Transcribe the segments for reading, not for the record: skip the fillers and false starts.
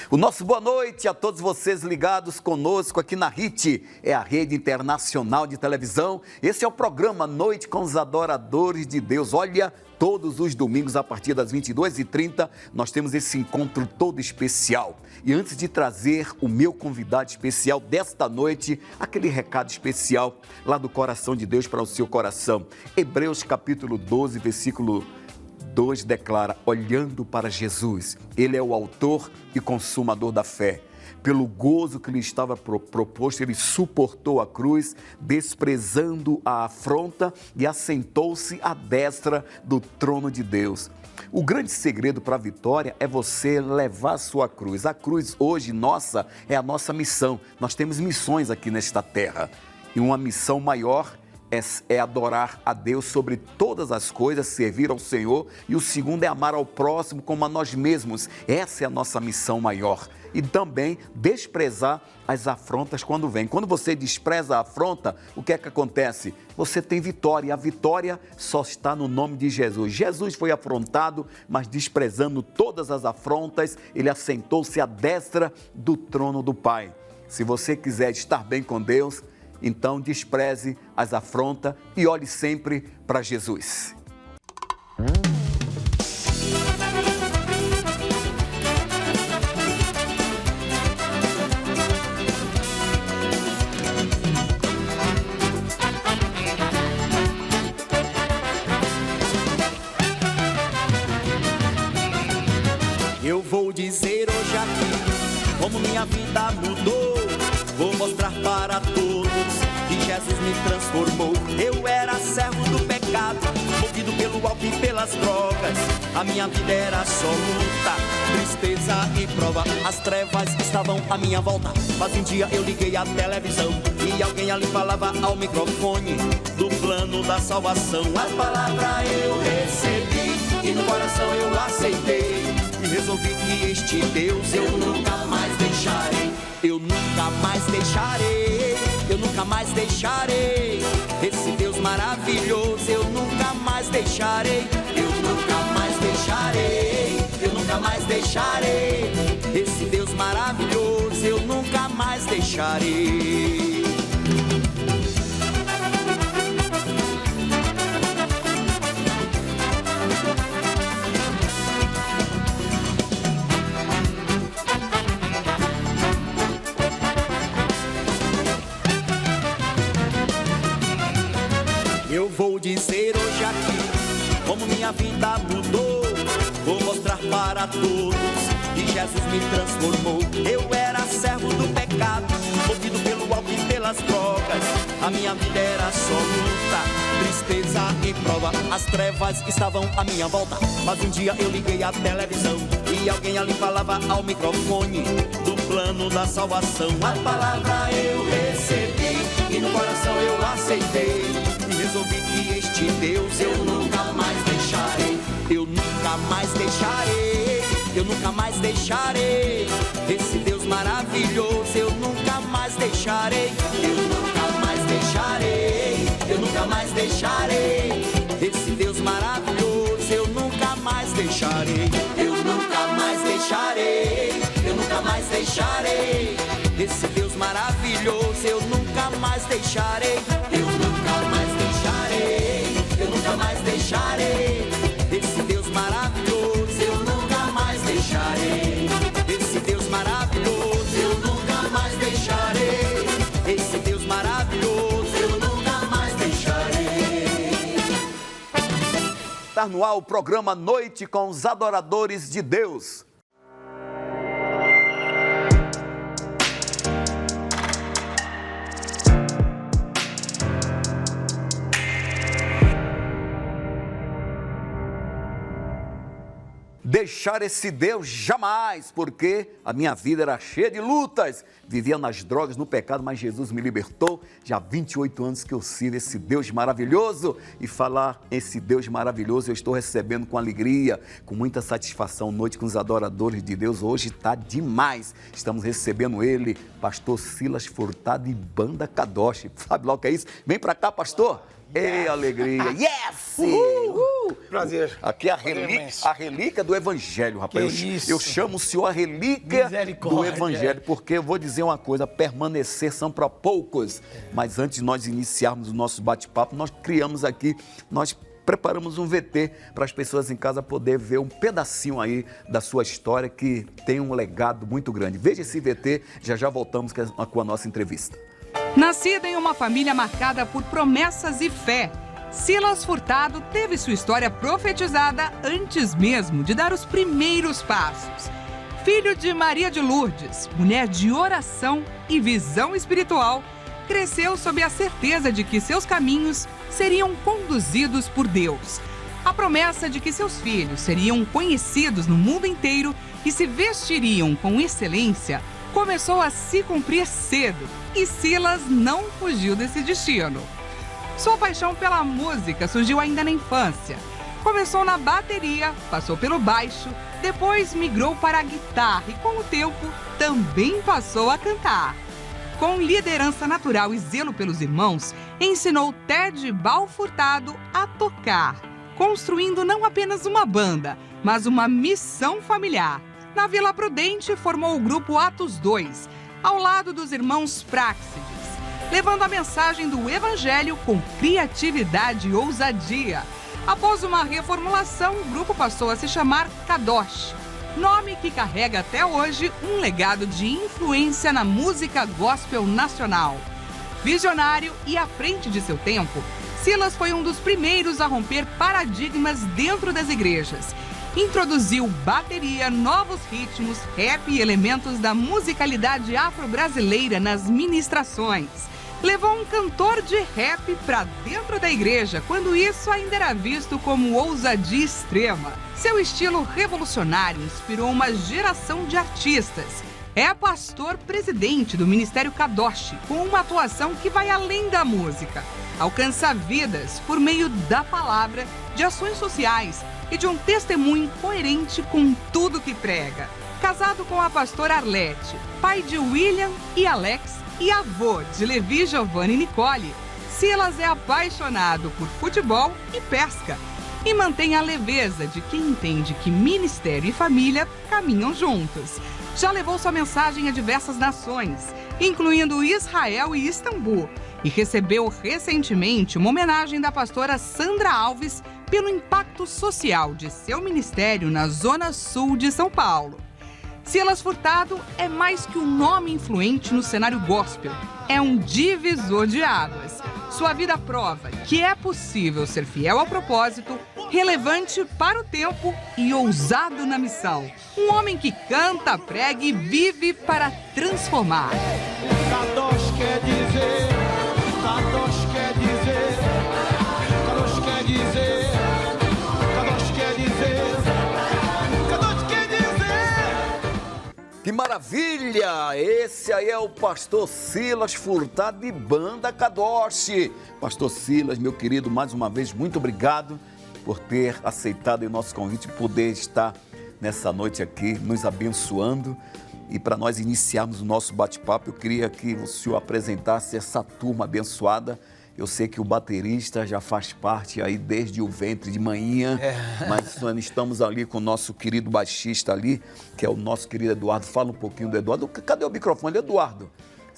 O nosso boa noite a todos vocês ligados conosco aqui na RIT, é a Rede Internacional de Televisão. Esse é o programa Noite com os Adoradores de Deus. Olha, todos os domingos a partir das 22h30 nós temos esse encontro todo especial. E antes de trazer o meu convidado especial desta noite, aquele recado especial lá do coração de Deus para o seu coração. Hebreus capítulo 12, versículo 2 declara, olhando para Jesus, ele é o autor e consumador da fé. Pelo gozo que lhe estava proposto, ele suportou a cruz, desprezando a afronta e assentou-se à destra do trono de Deus. O grande segredo para a vitória é você levar a sua cruz. A cruz hoje, nossa, é a nossa missão. Nós temos missões aqui nesta terra. E uma missão maior é adorar a Deus sobre todas as coisas, servir ao Senhor, e o segundo é amar ao próximo como a nós mesmos. Essa é a nossa missão maior. E também desprezar as afrontas quando vem. Quando você despreza a afronta, o que é que acontece? Você tem vitória, e a vitória só está no nome de Jesus. Jesus foi afrontado, mas desprezando todas as afrontas, ele assentou-se à destra do trono do Pai. Se você quiser estar bem com Deus, então despreze as afrontas e olhe sempre para Jesus. Eu vou dizer hoje aqui como minha vida mudou. Vou mostrar para todos que Jesus me transformou. Eu era servo do pecado, movido pelo álcool e pelas drogas. A minha vida era só luta, tristeza e prova. As trevas estavam à minha volta, mas um dia eu liguei a televisão e alguém ali falava ao microfone do plano da salvação. A palavra eu recebi e no coração eu aceitei e resolvi que este Deus eu nunca mais deixarei. Eu nunca mais deixarei, eu nunca mais deixarei. Esse Deus maravilhoso eu nunca mais deixarei. Eu nunca mais deixarei, eu nunca mais deixarei. Esse Deus maravilhoso eu nunca mais deixarei. Eu vou dizer hoje aqui como minha vida mudou. Vou mostrar para todos que Jesus me transformou. Eu era servo do pecado, movido pelo álcool e pelas drogas. A minha vida era só luta, tristeza e prova. As trevas estavam à minha volta, mas um dia eu liguei a televisão e alguém ali falava ao microfone do plano da salvação. A palavra eu recebi e no coração eu aceitei. Resolvi que este Deus eu nunca mais deixarei. Eu nunca mais deixarei, eu nunca mais deixarei. Esse Deus maravilhoso eu nunca mais deixarei. Eu nunca mais deixarei, eu nunca mais deixarei. Esse Deus maravilhoso eu nunca mais deixarei. Eu nunca mais deixarei, eu nunca mais deixarei. Esse Deus maravilhoso eu nunca mais deixarei. Eu nunca mais deixarei, eu nunca mais deixarei. Esse Deus maravilhoso eu nunca mais deixarei. Esse Deus maravilhoso eu nunca mais deixarei. Esse Deus maravilhoso eu nunca mais deixarei. Está no ar o programa Noite com os Adoradores de Deus. Deixar esse Deus jamais, porque a minha vida era cheia de lutas, vivia nas drogas, no pecado, mas Jesus me libertou. Já há 28 anos que eu sirvo esse Deus maravilhoso, e falar esse Deus maravilhoso eu estou recebendo com alegria, com muita satisfação. Noite com os Adoradores de Deus, hoje está demais. Estamos recebendo ele, pastor Silas Furtado e Banda Kadosh. Sabe lá o que é isso? Vem para cá, pastor. Ei, alegria. Yes! Prazer. Aqui é Prazer a relíquia do Evangelho, rapaz. Que isso? Eu chamo o senhor a relíquia do Misericórdia. Evangelho, porque eu vou dizer uma coisa, permanecer são para poucos. Mas antes de nós iniciarmos o nosso bate-papo, nós criamos aqui, nós preparamos um VT para as pessoas em casa poder ver um pedacinho aí da sua história que tem um legado muito grande. Veja esse VT, já voltamos com a nossa entrevista. Nascida em uma família marcada por promessas e fé, Silas Furtado teve sua história profetizada antes mesmo de dar os primeiros passos. Filho de Maria de Lourdes, mulher de oração e visão espiritual, cresceu sob a certeza de que seus caminhos seriam conduzidos por Deus. A promessa de que seus filhos seriam conhecidos no mundo inteiro e se vestiriam com excelência começou a se cumprir cedo, e Silas não fugiu desse destino. Sua paixão pela música surgiu ainda na infância. Começou na bateria, passou pelo baixo, depois migrou para a guitarra e, com o tempo, também passou a cantar. Com liderança natural e zelo pelos irmãos, ensinou Ted Bal Furtado a tocar, construindo não apenas uma banda, mas uma missão familiar. Na Vila Prudente, formou o grupo Atos 2, ao lado dos irmãos Práxides, levando a mensagem do Evangelho com criatividade e ousadia. Após uma reformulação, o grupo passou a se chamar Kadosh, nome que carrega até hoje um legado de influência na música gospel nacional. Visionário e à frente de seu tempo, Silas foi um dos primeiros a romper paradigmas dentro das igrejas. Introduziu bateria, novos ritmos, rap e elementos da musicalidade afro-brasileira nas ministrações. Levou um cantor de rap para dentro da igreja, quando isso ainda era visto como ousadia extrema. Seu estilo revolucionário inspirou uma geração de artistas. É pastor presidente do Ministério Kadosh, com uma atuação que vai além da música. Alcança vidas por meio da palavra, de ações sociais e de um testemunho coerente com tudo que prega. Casado com a pastora Arlete, pai de William e Alex, e avô de Levi, Giovanni e Nicole, Silas é apaixonado por futebol e pesca e mantém a leveza de quem entende que ministério e família caminham juntos. Já levou sua mensagem a diversas nações, incluindo Israel e Istambul, e recebeu recentemente uma homenagem da pastora Sandra Alves pelo impacto social de seu ministério na Zona Sul de São Paulo. Silas Furtado é mais que um nome influente no cenário gospel. É um divisor de águas. Sua vida prova que é possível ser fiel ao propósito, relevante para o tempo e ousado na missão. Um homem que canta, prega e vive para transformar. Kadosh quer dizer, Kadosh quer dizer, Kadosh quer dizer, Kadosh quer dizer, Kadosh quer dizer. Que maravilha! Esse aí é o pastor Silas Furtado de Banda Kadosh. Pastor Silas, meu querido, mais uma vez, muito obrigado por ter aceitado o nosso convite e poder estar nessa noite aqui, nos abençoando. E para nós iniciarmos o nosso bate-papo, eu queria que o senhor apresentasse essa turma abençoada. Eu sei que o baterista já faz parte aí desde o ventre de manhã, mas nós estamos ali com o nosso querido baixista ali, que é o nosso querido Eduardo. Fala um pouquinho do Eduardo. Cadê o microfone, Eduardo?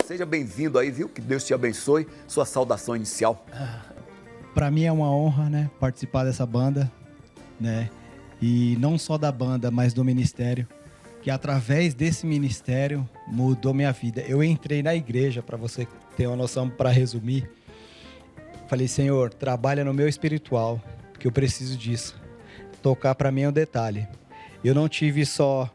Seja bem-vindo aí, viu? Que Deus te abençoe. Sua saudação inicial. Para mim é uma honra, né, participar dessa banda, né? E não só da banda, mas do ministério, que através desse ministério mudou minha vida. Eu entrei na igreja, para você ter uma noção, para resumir. Falei, Senhor, trabalha no meu espiritual, que eu preciso disso. Tocar para mim é um detalhe. Eu não tive só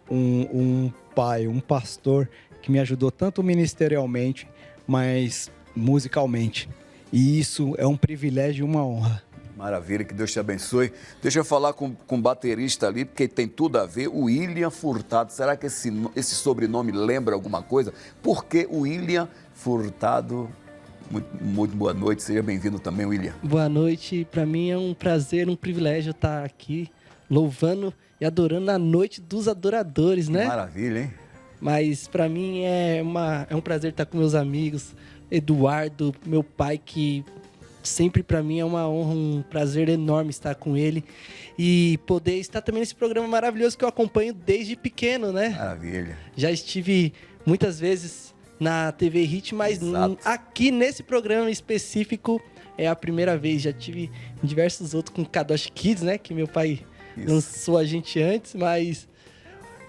um pai, um pastor que me ajudou tanto ministerialmente, mas musicalmente. E isso é um privilégio e uma honra. Maravilha, que Deus te abençoe. Deixa eu falar com o baterista ali, porque tem tudo a ver, o William Furtado. Será que esse sobrenome lembra alguma coisa? Por que o William Furtado? Muito boa noite, seja bem-vindo também, William. Boa noite, para mim é um prazer, um privilégio estar aqui louvando e adorando a noite dos adoradores, né? Maravilha, hein? Mas para mim é um prazer estar com meus amigos, Eduardo, meu pai que sempre para mim é uma honra, um prazer enorme estar com ele e poder estar também nesse programa maravilhoso que eu acompanho desde pequeno, né? Maravilha. Já estive muitas vezes na TV Hit, mas aqui nesse programa específico é a primeira vez. Já tive em diversos outros com Kadosh Kids, né? Que meu pai lançou a gente antes, mas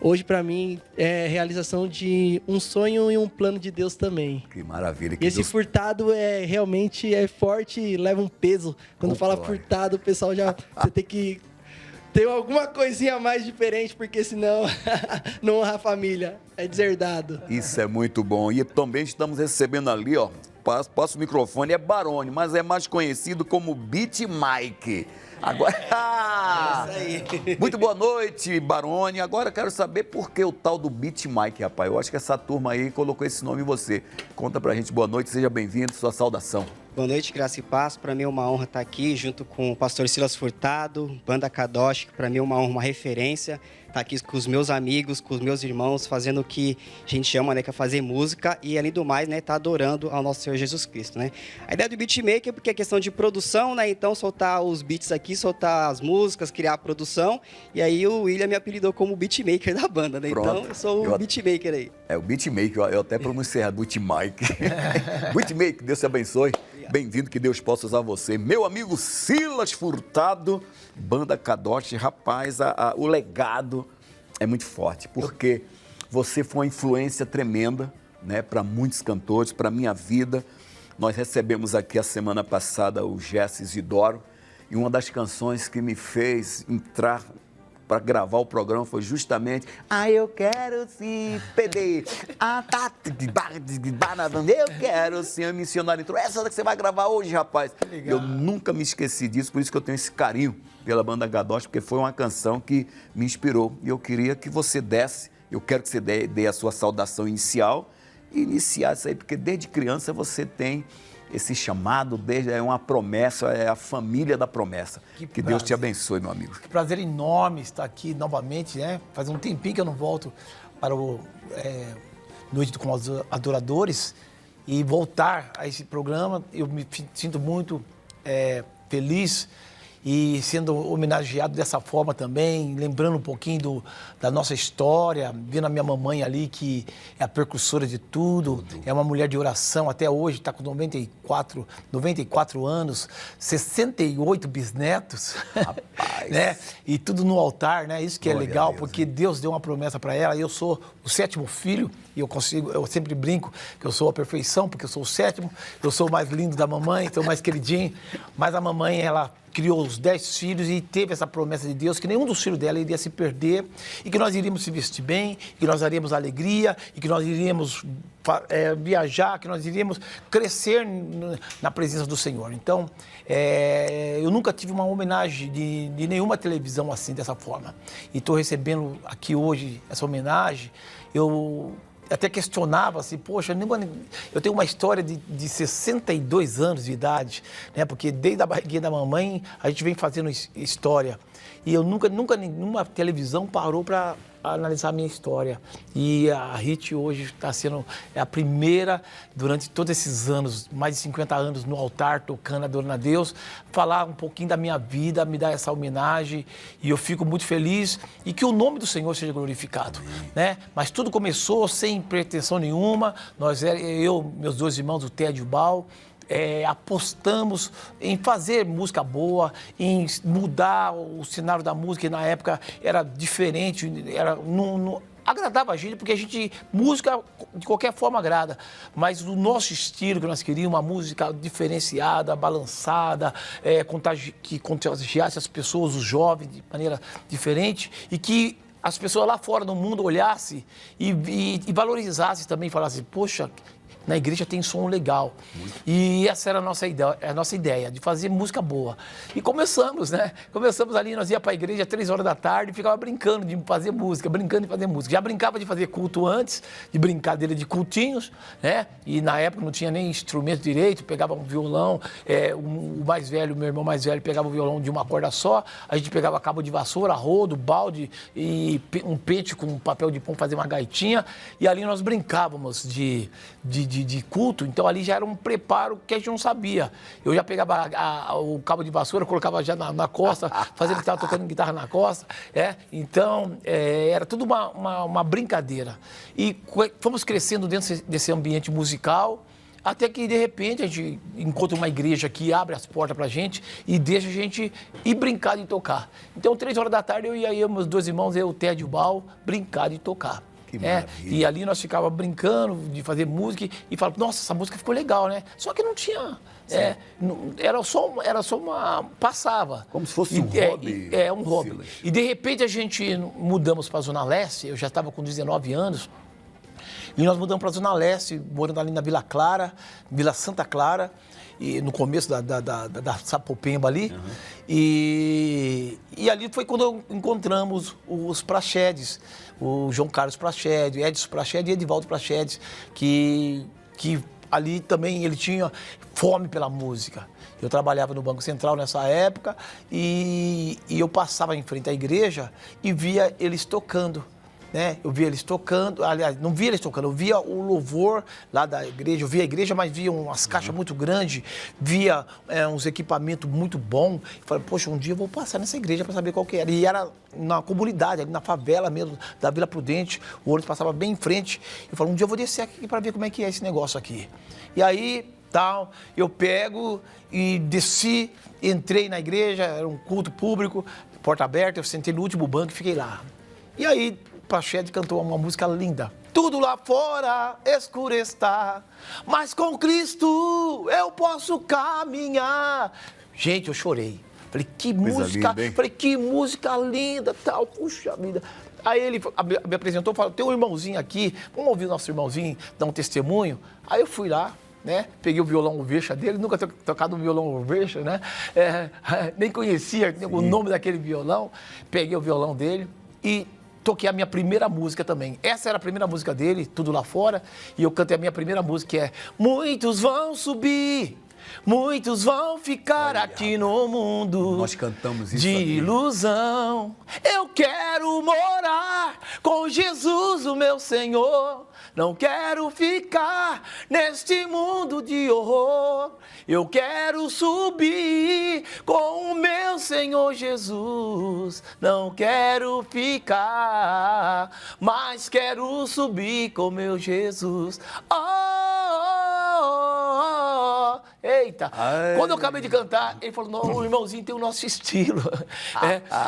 hoje para mim é realização de um sonho e um plano de Deus também. Que maravilha. Que esse Deus... furtado realmente é forte e leva um peso. Quando fala furtado, o pessoal já... Você tem que ter alguma coisinha mais diferente, porque senão não honra a família. É deserdado. Isso é muito bom. E também estamos recebendo ali, ó, passa o microfone, é Barone, mas é mais conhecido como Beat Mike. Agora, é isso aí. Muito boa noite, Barone. Agora quero saber por que o tal do Beat Mike, rapaz. Eu acho que essa turma aí colocou esse nome em você. Conta pra gente, boa noite, seja bem-vindo, sua saudação. Boa noite, graça e paz. Para mim é uma honra estar aqui junto com o pastor Silas Furtado, Banda Kadosh, que para mim é uma honra, uma referência. Estar aqui com os meus amigos, com os meus irmãos, fazendo o que a gente ama, né, que é fazer música e, além do mais, né, estar adorando ao nosso Senhor Jesus Cristo, né. A ideia do beatmaker é porque é questão de produção, né, então soltar os beats aqui, soltar as músicas, criar a produção, e aí o William me apelidou como beatmaker da banda, né. Pronto. Então eu sou o beatmaker aí. É o beatmaker, eu até pronunciei errado, beatmaker. Beatmaker, Deus te abençoe. Bem-vindo, que Deus possa usar você. Meu amigo Silas Furtado, Banda Kadosh, rapaz, o legado é muito forte, porque você foi uma influência tremenda, né, para muitos cantores, para a minha vida. Nós recebemos aqui a semana passada o Jesse Isidoro, e uma das canções que me fez entrar para gravar o programa foi justamente eu quero sim, PD, eu quero sim, missionário entrou, essa que você vai gravar hoje, rapaz. Eu nunca me esqueci disso, por isso que eu tenho esse carinho pela Banda Kadosh, porque foi uma canção que me inspirou, e eu queria que você desse, eu quero que você dê a sua saudação inicial, e iniciar isso aí, porque desde criança você tem esse chamado, é uma promessa, é a família da promessa. Que Deus te abençoe, meu amigo. Que prazer enorme estar aqui novamente, né? Faz um tempinho que eu não volto para o Noite com os Adoradores, e voltar a esse programa, eu me sinto muito feliz e sendo homenageado dessa forma também, lembrando um pouquinho da nossa história, vendo a minha mamãe ali, que é a precursora de tudo, é uma mulher de oração, até hoje está com 94 anos, 68 bisnetos, rapaz. né? E tudo no altar, né? Isso que Glória é legal, Deus, porque Deus deu uma promessa para ela, eu sou o 7º filho, e eu sempre brinco que eu sou a perfeição, porque eu sou o 7º, eu sou o mais lindo da mamãe, sou o mais queridinho, mas a mamãe, ela criou os 10 filhos e teve essa promessa de Deus que nenhum dos filhos dela iria se perder, e que nós iríamos se vestir bem, que nós daríamos alegria, e que nós iríamos viajar, que nós iríamos crescer na presença do Senhor. Então, eu nunca tive uma homenagem de nenhuma televisão assim, dessa forma. E estou recebendo aqui hoje essa homenagem. Eu até questionava assim, poxa, eu tenho uma história de 62 anos de idade, né? Porque desde a barriguinha da mamãe a gente vem fazendo história. E eu nunca nenhuma televisão parou para analisar a minha história. E a Hit hoje está sendo a primeira, durante todos esses anos, mais de 50 anos no altar, tocando, adorando a Deus, falar um pouquinho da minha vida, me dar essa homenagem, e eu fico muito feliz, e que o nome do Senhor seja glorificado, né? Mas tudo começou sem pretensão nenhuma, meus 2 irmãos, o Ted e o Bal, apostamos em fazer música boa, em mudar o cenário da música, que na época era diferente, não agradava a gente, porque a gente, música de qualquer forma agrada, mas o nosso estilo que nós queríamos, uma música diferenciada, balançada, que contagiasse as pessoas, os jovens, de maneira diferente, e que as pessoas lá fora no mundo olhassem e valorizassem também, falassem, poxa, na igreja tem som legal. E essa era a nossa ideia, de fazer música boa. E começamos, né? Começamos ali, nós ia para a igreja às 3 horas da tarde e ficava brincando de fazer música, Já brincava de fazer culto antes, de brincadeira de cultinhos, né? E na época não tinha nem instrumento direito, pegava um violão, o mais velho, meu irmão mais velho, pegava o violão de uma corda só, a gente pegava cabo de vassoura, rodo, balde e um pente com papel de pão, fazer uma gaitinha, e ali nós brincávamos de de culto, então ali já era um preparo que a gente não sabia. Eu já pegava o cabo de vassoura, colocava já na costa, fazendo que estava tocando guitarra na costa, então era tudo uma brincadeira. E fomos crescendo dentro desse ambiente musical, até que, de repente, a gente encontra uma igreja que abre as portas pra gente e deixa a gente ir brincar de tocar. Então, 3 horas da tarde, eu ia, meus 2 irmãos, eu, o Ted e o Bal, brincar de tocar. Que maravilha. E ali nós ficávamos brincando de fazer música e falávamos, nossa, essa música ficou legal, né? Só que não tinha... era só uma... Passava. Como se fosse um hobby. Um hobby. Silas. E, de repente, a gente mudamos para a Zona Leste, eu já estava com 19 anos, e nós mudamos para a Zona Leste, morando ali na Vila Clara, Vila Santa Clara, e no começo da Sapopemba ali. Uhum. E ali foi quando encontramos os Praxedes, o João Carlos Praxedes, Edson Praxedes e Edivaldo Praxedes, que ali também ele tinha fome pela música. Eu trabalhava no Banco Central nessa época e eu passava em frente à igreja e via eles tocando. Eu via eles tocando, aliás, não via eles tocando, eu via o louvor lá da igreja, eu via a igreja, mas via umas caixas muito grandes, via uns equipamentos muito bons. Falei, poxa, um dia eu vou passar nessa igreja para saber qual que era. E era na comunidade, ali na favela mesmo, da Vila Prudente, o ônibus passava bem em frente. Eu falei, um dia eu vou descer aqui para ver como é que é esse negócio aqui. E aí, eu pego e desci, entrei na igreja, era um culto público, porta aberta, eu sentei no último banco e fiquei lá. E aí, Praxedes cantou uma música linda. Tudo lá fora escuro está, mas com Cristo eu posso caminhar. Gente, eu chorei. Falei, que música, linda, falei, que música linda, tal, puxa vida. Aí ele me apresentou, falou, tem um irmãozinho aqui, vamos ouvir o nosso irmãozinho, dar um testemunho. Aí eu fui lá, peguei o violão Oveixa dele, nunca tinha tocado um violão Oveixa, nem conhecia o nome daquele violão. Peguei o violão dele e toquei a minha primeira música também. Essa era a primeira música dele, Tudo Lá Fora, e eu cantei a minha primeira música, que é muitos vão subir, muitos vão ficar aqui no mundo. Nós cantamos isso de aqui. Ilusão. Eu quero morar com Jesus, o meu Senhor. Não quero ficar neste mundo de horror. Eu quero subir com o meu Senhor Jesus. Não quero ficar, mas quero subir com o meu Jesus. Eita! Ai. Quando eu acabei de cantar, ele falou, não, o irmãozinho tem o nosso estilo.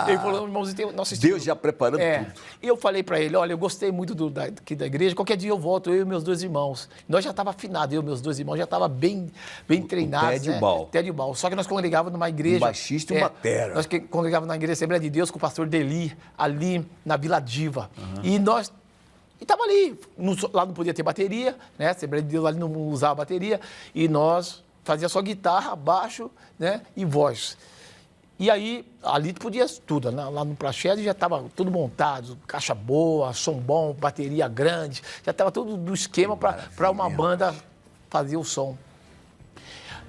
Ele falou, o irmãozinho tem o nosso estilo. Deus já preparando tudo. E eu falei para ele, olha, eu gostei muito aqui da igreja, qualquer dia eu volto, eu e meus 2 irmãos. Nós já estávamos afinados, eu e meus 2 irmãos já estávamos bem treinados. Ted e o Bal. Ted e o Bal. Só que nós congregávamos numa igreja... Um baixista e um batera. Nós congregávamos na igreja Assembleia de Deus com o pastor Deli, ali na Vila Diva. Uhum. E nós... E estava ali, lá não podia ter bateria, a Assembleia de Deus ali não usava bateria, e nós fazia só guitarra, baixo, e voz. E aí, ali podia tudo, lá no Praxedes já estava tudo montado, caixa boa, som bom, bateria grande, já estava tudo do esquema para uma banda fazer o som.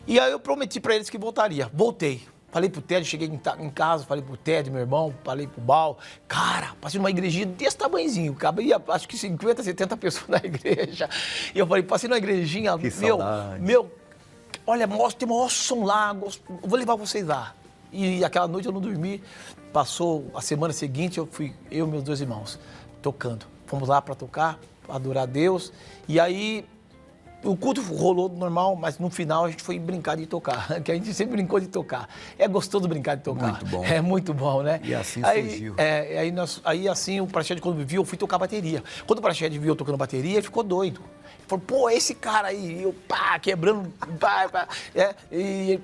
E aí eu prometi para eles que voltaria, voltei. Falei pro Ted, cheguei em casa, falei pro Ted, meu irmão, falei pro Bal. Cara, passei numa igrejinha desse tamanhozinho, cabia acho que 50, 70 pessoas na igreja. E eu falei, passei numa igrejinha, olha, tem o maior som lá, vou levar vocês lá. E aquela noite eu não dormi, passou a semana seguinte, eu e meus 2 irmãos, tocando. Fomos lá para tocar, pra adorar a Deus, e aí... O culto rolou normal, mas no final a gente foi brincar de tocar, que a gente sempre brincou de tocar. É gostoso brincar de tocar. Muito bom. É muito bom, né? E assim surgiu. Aí assim, o Praxedes, quando me viu, eu fui tocar bateria. Quando o Praxedes viu eu tocando bateria, ele ficou doido. Ele falou, pô, esse cara aí, eu, quebrando, e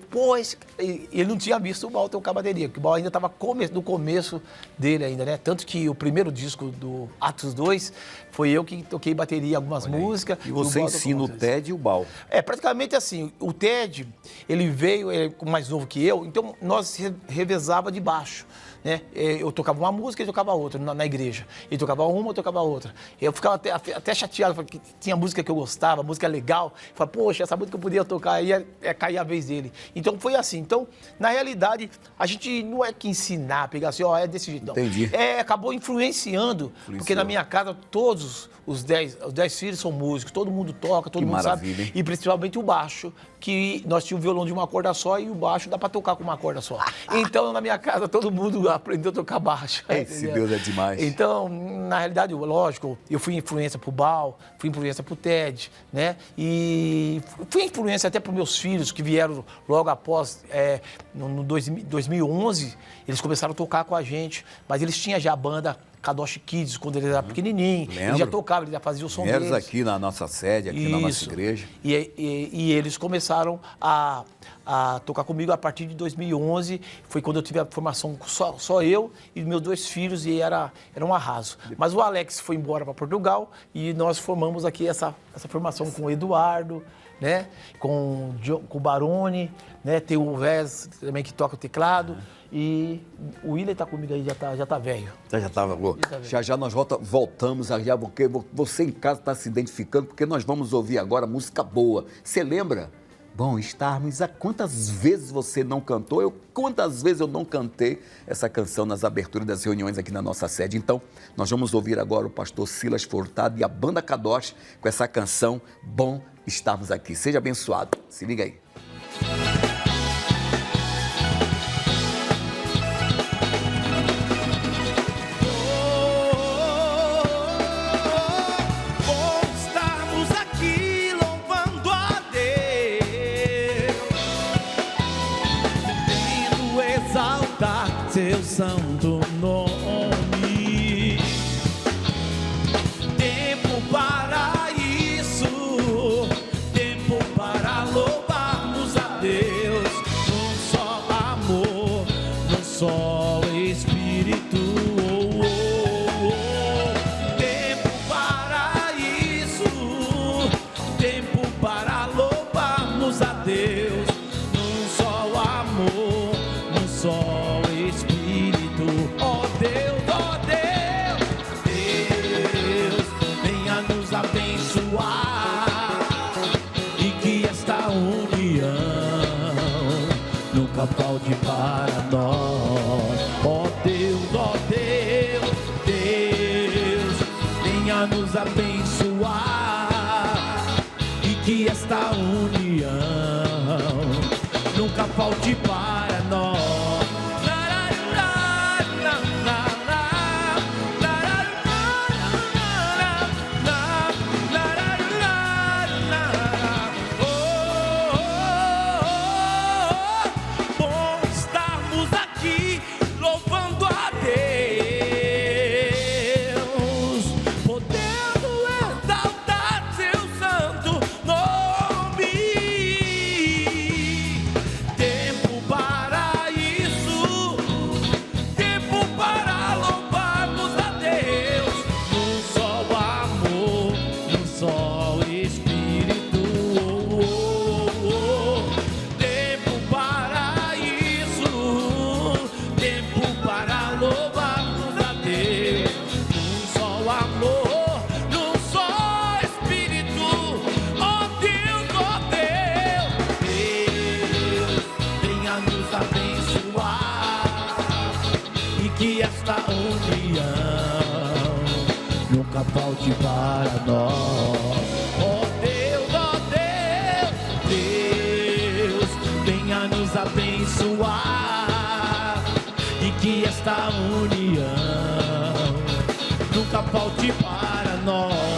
ele não tinha visto o Bal tocar bateria, porque o Bal ainda estava no começo dele ainda, né? Tanto que o primeiro disco do Atos 2 foi eu que toquei bateria, algumas músicas. E você ensina o Ted e o Bal. Praticamente assim, o Ted, ele veio mais novo que eu, então nós revezava de baixo. né? Eu tocava uma música e tocava outra na igreja. Ele tocava uma, eu tocava outra. Eu ficava até chateado, porque tinha música que eu gostava, música legal. Eu falava, poxa, essa música eu podia tocar, aí ia cair a vez dele. Então foi assim. Então, na realidade, a gente não é que ensinar, pegar assim, ó, é desse jeito, não. Entendi. Acabou influenciando, porque na minha casa todos os 10 filhos são músicos, todo mundo toca, todo Que mundo maravilha, sabe. hein? E principalmente o baixo, que nós tínhamos um violão de uma corda só e o baixo dá pra tocar com uma corda só. Então, na minha casa, todo mundo aprendeu a tocar baixo. Esse entendeu? Deus é demais. Então, na realidade, lógico, eu fui influência pro Bal, fui influência pro Ted, né? E fui influência até pros meus filhos, que vieram logo após, no 2011, eles começaram a tocar com a gente, mas eles tinham já a banda Kadosh Kids, quando ele era pequenininho. Lembro. Ele já tocava, ele já fazia o som Vieram deles. aqui na nossa sede, aqui na nossa Isso. igreja. E eles começaram a tocar comigo a partir de 2011. Foi quando eu tive a formação só eu e meus 2 filhos, e era um arraso. Mas o Alex foi embora para Portugal e nós formamos aqui essa formação com o Eduardo, né? Com o Barone, né? Tem o Vez também que toca o teclado. E o William está comigo aí, já tá velho. Já estava boa. Já nós voltamos já, porque você em casa está se identificando, porque nós vamos ouvir agora música boa. Você lembra? Bom, estarmos a quantas vezes você não cantou, quantas vezes eu não cantei essa canção nas aberturas das reuniões aqui na nossa sede. Então, nós vamos ouvir agora o pastor Silas Furtado e a banda Kadosh com essa canção Bom Estarmos Aqui. Seja abençoado. Se liga aí. Seu santo nome. Tempo para isso, tempo para louvarmos a Deus. Num só amor, num só Espírito. Tempo para isso, tempo para louvarmos a Deus. Num só amor, num só falte para nós, ó Deus, Deus, venha nos abençoar e que esta união nunca falte para nós. Que esta união nunca falte para nós. Oh Deus, Deus, venha nos abençoar e que esta união nunca falte para nós.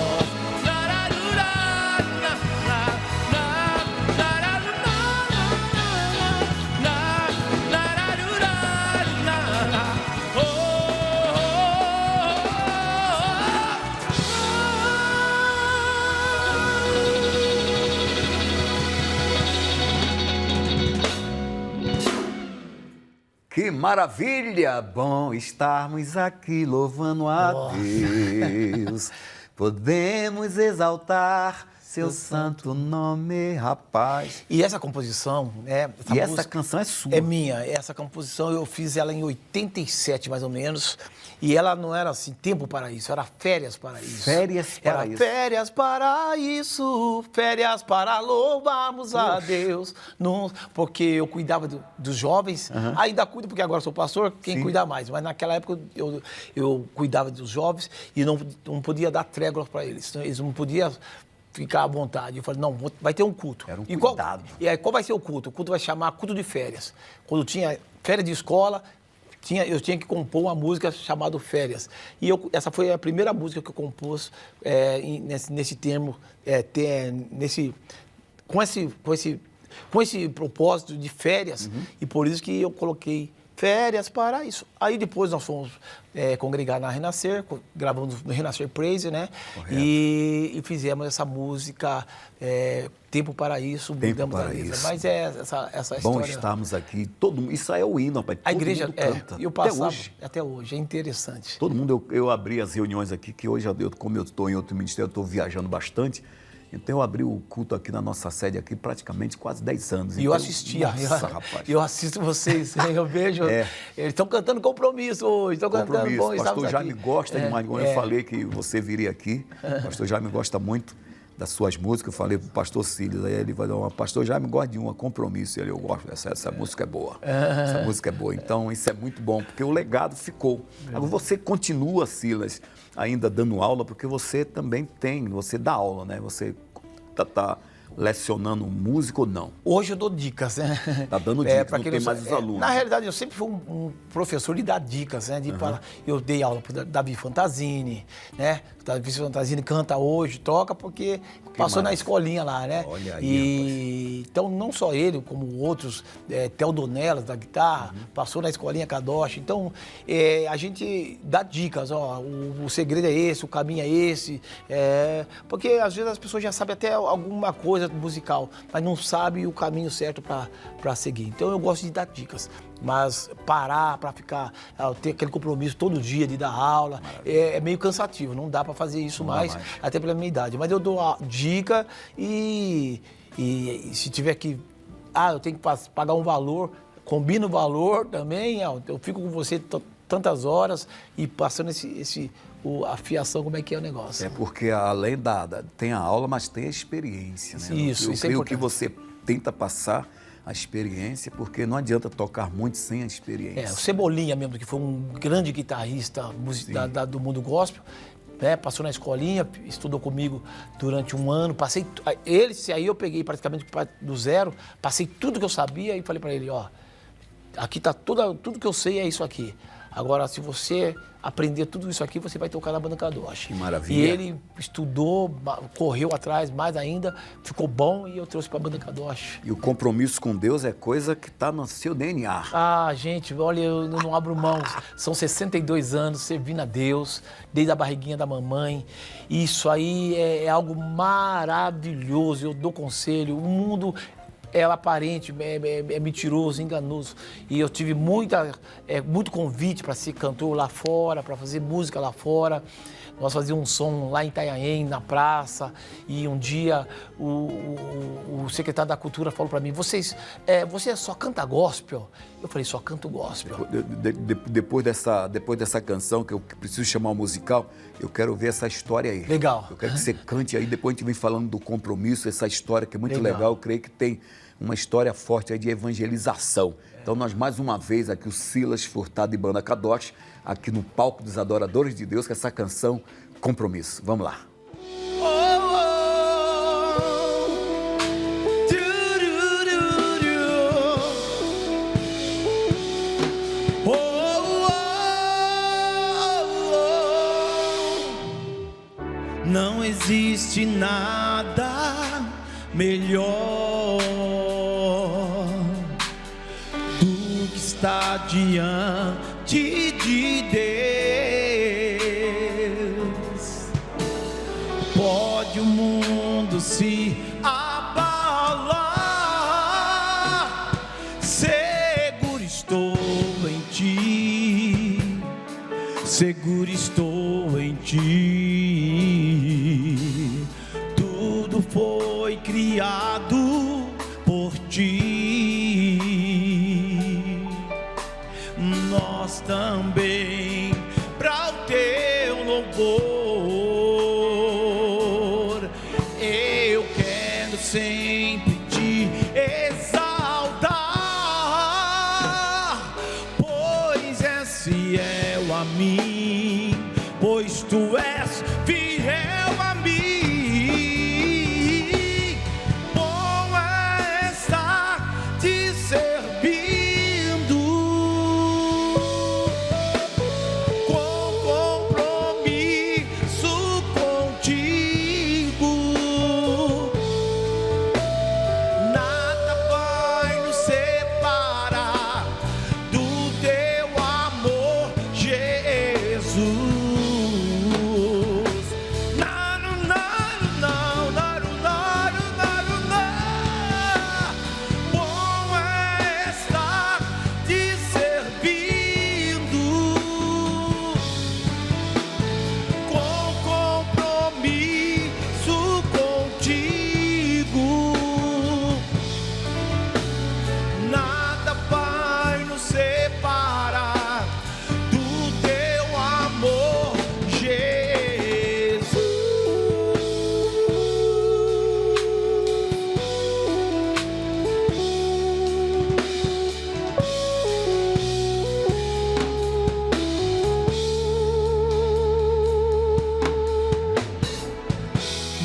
Que maravilha! Bom estarmos aqui louvando a Deus. Podemos exaltar seu santo nome, rapaz. E essa composição, né? Essa canção é sua. É minha. Essa composição eu fiz ela em 87, mais ou menos. E ela não era assim, tempo para isso, era férias para isso. Férias para Era isso. férias para isso, férias para louvarmos a Deus. Porque eu cuidava dos jovens, ainda cuido porque agora sou pastor, quem cuida mais. Mas naquela época eu cuidava dos jovens e não podia dar trégua para eles. Eles não podiam ficar à vontade. Eu falei, não, vai ter um culto. Era um E cuidado. E aí, qual vai ser o culto? O culto vai chamar culto de férias. Quando tinha férias de escola, eu tinha que compor uma música chamada Férias. E essa foi a primeira música que eu compus nesse termo, com esse propósito de férias. E por isso que eu coloquei férias para isso. Aí depois nós fomos congregar na Renascer, gravamos no Renascer Praise, né? E fizemos essa música Tempo para Isso, mudamos a letra. Mas essa história... Bom estarmos aqui. Isso aí é o hino, rapaz. A igreja mundo canta. E eu passava até hoje. É interessante. Todo mundo, eu abri as reuniões aqui, que hoje, como eu estou em outro ministério, eu estou viajando bastante. Então eu abri o culto aqui na nossa sede aqui praticamente quase 10 anos. E eu assistia. Nossa, rapaz. Eu assisto vocês, eu vejo. Eles estão cantando Compromisso hoje, estão cantando Bom. Pastor Jaime gosta demais. Eu falei que você viria aqui. O pastor Jaime gosta muito das suas músicas. Eu falei para o pastor Cílios, aí ele vai dar pastor Jaime gosta de uma Compromisso. Eu gosto, essa música é boa. Essa música é boa. Então isso é muito bom, porque o legado ficou. Agora você continua, Silas, ainda dando aula, porque você também você dá aula, né? Você tá lecionando música ou não? Hoje eu dou dicas, né? Tá dando dicas, não tem mais os alunos. Na realidade, eu sempre fui um professor de dar dicas, né? Eu dei aula para Davi Fantasini, né? Davi Fantasini canta hoje, toca, porque passou na escolinha lá, né? Olha aí, então, não só ele, como outros, Teodonelas da guitarra, passou na escolinha Kadosh. Então, a gente dá dicas, ó, o segredo é esse, o caminho é esse, porque às vezes as pessoas já sabem até alguma coisa musical, mas não sabem o caminho certo para seguir. Então, eu gosto de dar dicas. Mas parar para ter aquele compromisso todo dia de dar aula é meio cansativo, não dá para fazer isso mais, até pela minha idade. Mas eu dou a dica e se tiver que, eu tenho que pagar um valor, combino o valor também, eu fico com você tantas horas e passando a fiação, como é que é o negócio. É porque além tem a aula, mas tem a experiência, né? Isso é importante. O que você tenta passar a experiência, porque não adianta tocar muito sem a experiência. O Cebolinha mesmo, que foi um grande guitarrista do mundo gospel, né? Passou na escolinha, estudou comigo durante um ano, aí eu peguei praticamente do zero, passei tudo que eu sabia e falei para ele, aqui tá tudo que eu sei é isso aqui. Agora, se você aprender tudo isso aqui, você vai tocar na banda Kadosh. Que maravilha. E ele estudou, correu atrás mais ainda, ficou bom e eu trouxe para a banda Kadosh. E o compromisso com Deus é coisa que está no seu DNA. Gente, olha, eu não abro mão. São 62 anos servindo a Deus, desde a barriguinha da mamãe. Isso aí é algo maravilhoso. Eu dou conselho. O mundo é aparente, é mentiroso, enganoso. E eu tive muito convite para ser cantor lá fora, para fazer música lá fora. Nós fazíamos um som lá em Itanhaém, na praça, e um dia o secretário da Cultura falou para mim, você só canta gospel? Eu falei, só canto gospel. Depois dessa canção, que eu preciso chamar o musical, eu quero ver essa história aí. Legal. Eu quero que você cante aí, depois a gente vem falando do compromisso, essa história que é muito legal. Eu creio que tem uma história forte aí de evangelização. Então nós mais uma vez aqui, o Silas Furtado e Banda Kadosh, aqui no palco dos Adoradores de Deus, com essa canção Compromisso. Vamos lá. Não existe nada melhor do que estar diante de Deus. Pode o mundo se abalar, seguro estou em ti, seguro estou em ti. Tudo foi foi criado por ti. Nós também, para o teu louvor, eu quero sempre te exaltar, pois és fiel a mim, pois tu és fiel a mim. Bom é estar te servindo com compromisso contigo. Nada vai nos separar do teu amor, Jesus.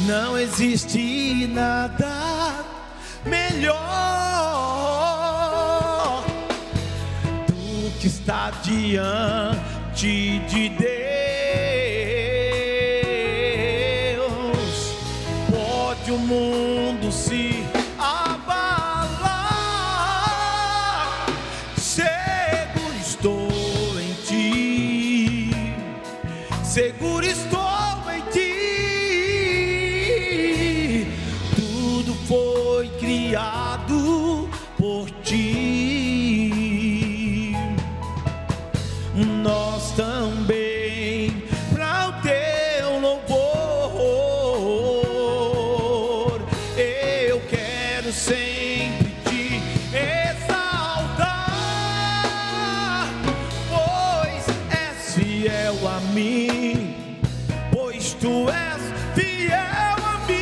Não existe nada melhor do que estar diante de Deus. Pode o mundo se abalar, seguro estou em ti, seguro estou em ti. Foi criado por ti. Nós também, para o teu louvor, eu quero sempre te exaltar, pois és fiel a mim, pois tu és fiel a mim.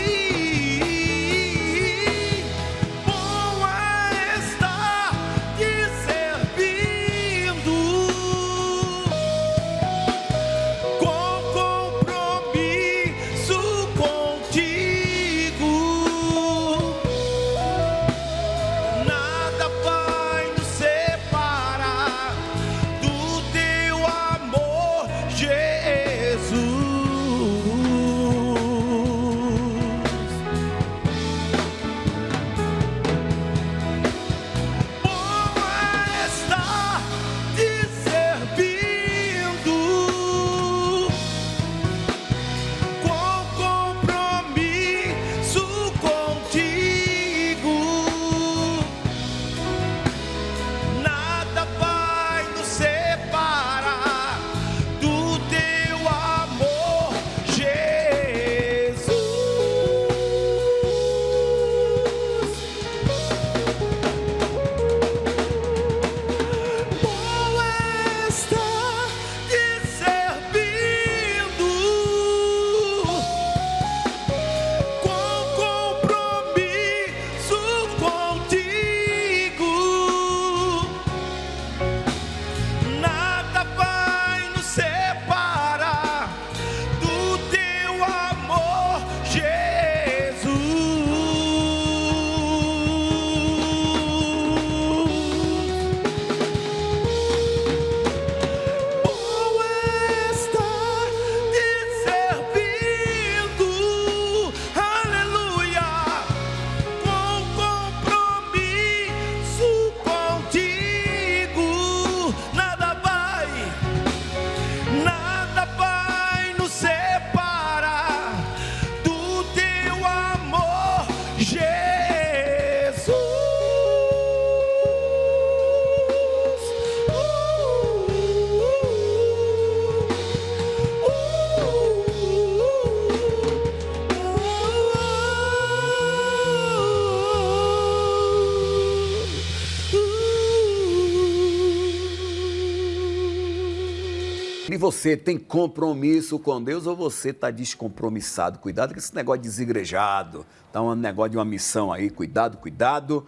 você tem compromisso com Deus ou você está descompromissado? Cuidado com esse negócio de desigrejado. Tá um negócio de uma missão aí. Cuidado, cuidado.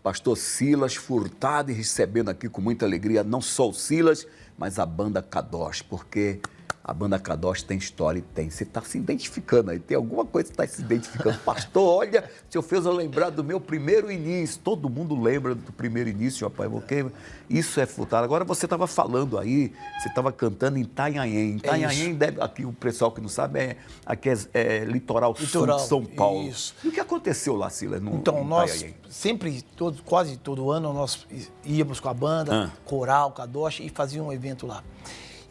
Pastor Silas Furtado e recebendo aqui com muita alegria, não só o Silas, mas a banda Kadosh, porque a banda Kadosh tem história e tem. Você está se identificando aí, tem alguma coisa que está se identificando. Pastor, olha, o senhor fez eu lembrar do meu primeiro início. Todo mundo lembra do primeiro início, rapaz, porque isso é Furtado. Agora você estava falando aí, você estava cantando em Itanhaém. Itanhaém, aqui o pessoal que não sabe, aqui é litoral sul de São Paulo. Isso. E o que aconteceu lá, Silas, Então, nós Itanhaém? sempre, quase todo ano, nós íamos com a banda, coral, Kadosh, e fazíamos um evento lá.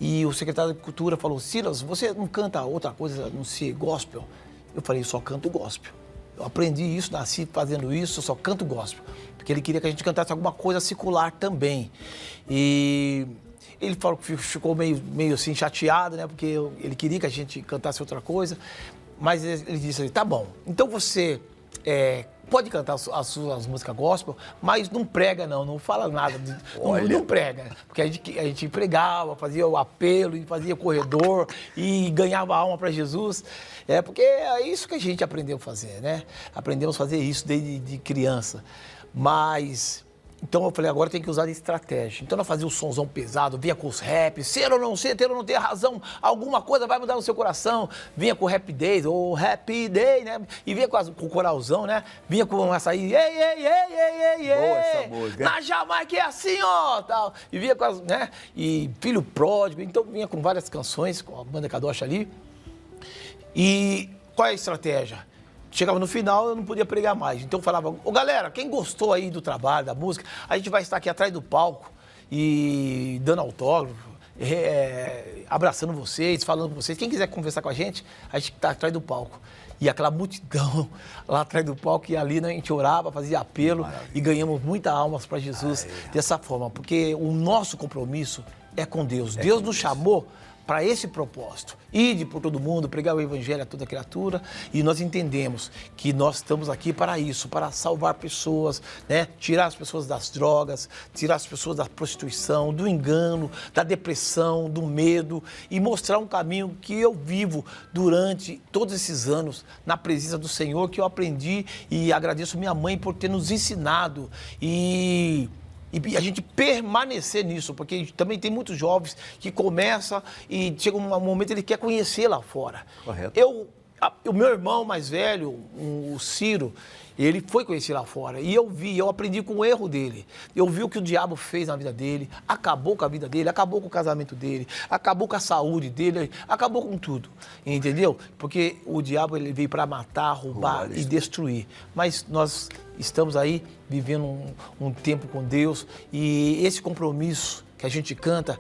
E o secretário de Cultura falou, Silas, você não canta outra coisa, não sei, gospel? Eu falei, só canto gospel. Eu aprendi isso, nasci fazendo isso, eu só canto gospel. Porque ele queria que a gente cantasse alguma coisa secular também. E ele falou que ficou meio assim chateado, né? Porque ele queria que a gente cantasse outra coisa. Mas ele disse, tá bom, então você pode cantar as suas músicas gospel, mas não prega não fala nada, não prega. Porque a gente pregava, fazia o apelo, e fazia corredor e ganhava alma para Jesus. Porque é isso que a gente aprendeu a fazer, né? Aprendemos a fazer isso desde de criança. Mas... Então eu falei, agora tem que usar de estratégia. Então nós fazíamos o somzão pesado, vinha com os raps, ser ou não ser, ter ou não ter razão, alguma coisa vai mudar no seu coração. Vinha com o Happy Days, ou Happy Day, né? E vinha com o coralzão, né? Vinha com essa aí, Boa essa música. Na Jamaica é assim, ó, tal. E vinha com as, né? E Filho Pródigo, então vinha com várias canções, com a banda Kadosh ali. E qual é a estratégia? Chegava no final, eu não podia pregar mais. Então eu falava, galera, quem gostou aí do trabalho, da música, a gente vai estar aqui atrás do palco e dando autógrafo, abraçando vocês, falando com vocês. Quem quiser conversar com a gente está atrás do palco. E aquela multidão lá atrás do palco, e ali, né, a gente orava, fazia apelo e ganhamos muitas almas para Jesus dessa forma. Porque o nosso compromisso é com Deus. Deus nos chamou para esse propósito, ide por todo mundo, pregar o evangelho a toda criatura, e nós entendemos que nós estamos aqui para isso, para salvar pessoas, né? Tirar as pessoas das drogas, tirar as pessoas da prostituição, do engano, da depressão, do medo, e mostrar um caminho que eu vivo durante todos esses anos na presença do Senhor, que eu aprendi, e agradeço minha mãe por ter nos ensinado e a gente permanecer nisso, porque também tem muitos jovens que começam e chega um momento ele quer conhecer lá fora. Correto. O meu irmão mais velho, o Ciro, ele foi conhecer lá fora. E eu aprendi com o erro dele. Eu vi o que o diabo fez na vida dele, acabou com a vida dele, acabou com o casamento dele, acabou com a saúde dele, acabou com tudo. Entendeu? Porque o diabo ele veio para matar, roubar e destruir. Mas nós estamos aí vivendo um tempo com Deus, e esse compromisso que a gente canta,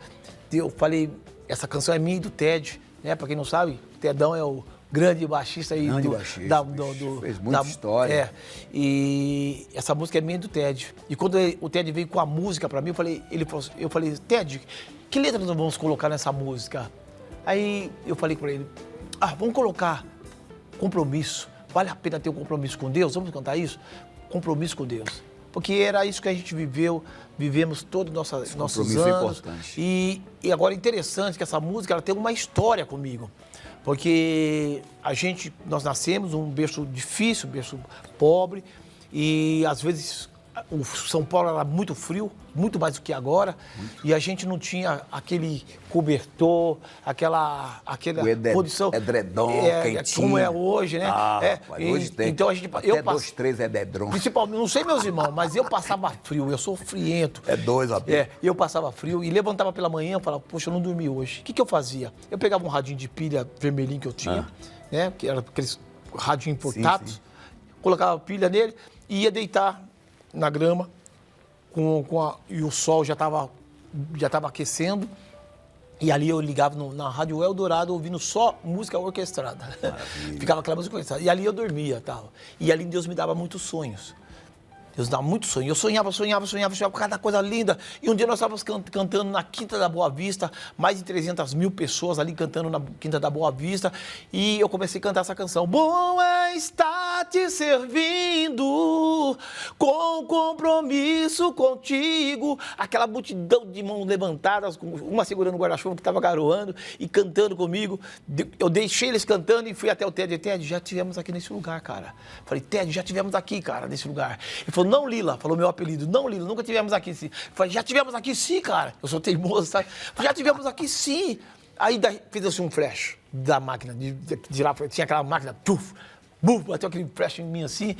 eu falei, essa canção é minha e do Ted, né? Para quem não sabe, o Tedão é o grande baixista aí fez muita história. E essa música é minha e do Ted. E quando o Ted veio com a música para mim, eu falei, Ted, que letra nós vamos colocar nessa música? Aí eu falei para ele, vamos colocar compromisso. Vale a pena ter um compromisso com Deus? Vamos cantar isso? Compromisso com Deus. Porque era isso que a gente vivemos todos nossos anos. É importante. E agora é interessante que essa música ela tem uma história comigo. Porque nós nascemos num berço difícil, um berço pobre, e às vezes o São Paulo era muito frio, muito mais do que agora, e a gente não tinha aquele cobertor, aquela condição... Edredom, quentinho. Como é hoje, né? Hoje tem. Então Até 2, 3 edredom. Principalmente, não sei meus irmãos, mas eu passava frio, eu sou friento. É 2, rapaz. Eu passava frio e levantava pela manhã e falava, poxa, eu não dormi hoje. O que eu fazia? Eu pegava um radinho de pilha vermelhinho que eu tinha, né? Que era aqueles radinhos importados, sim. Colocava pilha nele e ia deitar na grama, e o sol já estava aquecendo, e ali eu ligava na Rádio Eldorado ouvindo só música orquestrada. Ficava aquela música orquestrada. E ali eu dormia, tal. E ali Deus me dava muitos sonhos. Deus dá muito sonho. Eu sonhava cada coisa linda. E um dia nós estávamos cantando na Quinta da Boa Vista, mais de 300 mil pessoas ali cantando na Quinta da Boa Vista. E eu comecei a cantar essa canção. Bom é estar te servindo, com compromisso contigo. Aquela multidão de mãos levantadas, uma segurando o guarda-chuva que estava garoando e cantando comigo. Eu deixei eles cantando e fui até o Ted. Ted, já tivemos aqui nesse lugar, cara. Falei, Ted, já tivemos aqui, cara, nesse lugar. Ele falou, não, Lila, falou meu apelido, não, Lila, nunca tivemos aqui sim. Eu falei, já tivemos aqui sim, cara. Eu sou teimoso, sabe? Já tivemos aqui sim. Aí fez assim um flash da máquina, de lá, tinha aquela máquina, bateu aquele flash em mim assim.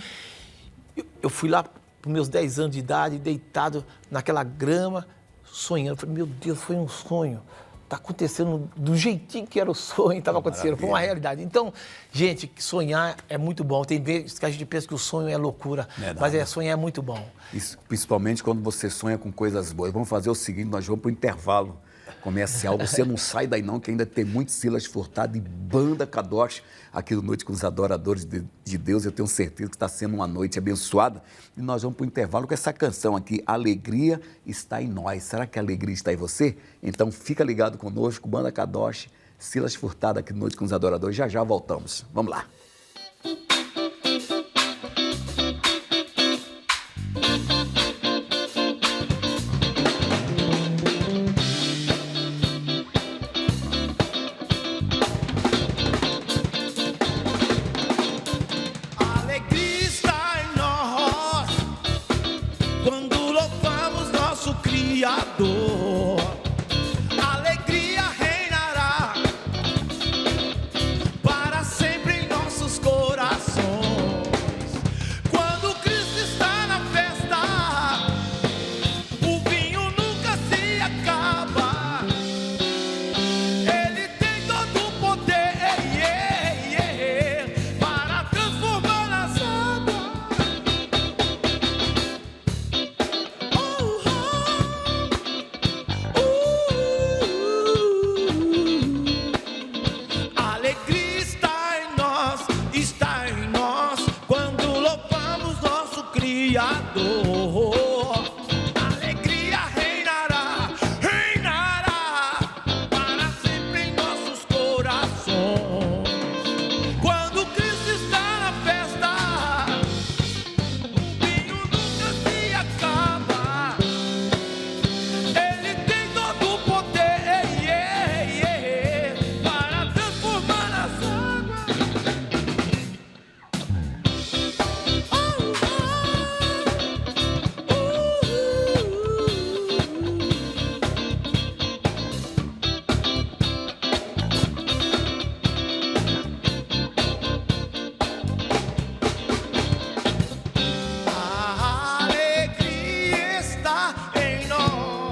Eu fui lá com meus 10 anos de idade, deitado naquela grama, sonhando. Eu falei, meu Deus, foi um sonho. Está acontecendo do jeitinho que era o sonho, estava acontecendo, foi uma realidade. Então, gente, sonhar é muito bom. Tem vezes que a gente pensa que o sonho é loucura, mas sonhar é muito bom. Isso, principalmente quando você sonha com coisas boas. Vamos fazer o seguinte, nós vamos para o intervalo comercial. Você não sai daí não, que ainda tem muito Silas Furtado e Banda Kadosh aqui no Noite com os Adoradores de Deus. Eu tenho certeza que está sendo uma noite abençoada. E nós vamos para o intervalo com essa canção aqui, Alegria Está em Nós. Será que a alegria está em você? Então fica ligado conosco, Banda Kadosh, Silas Furtado aqui no Noite com os Adoradores. Já já voltamos. Vamos lá. Alegria reinará para sempre em nossos corações. Quando Cristo está na festa, o vinho nunca se acaba. Ele tem todo o poder para transformar nas águas. Alegria está em nós quando louvamos nosso Criador. Alegria reinará para sempre em nossos corações. Quando Cristo está na festa, o vinho nunca se acaba. Ele tem todo o poder para transformar as águas. A alegria está em nós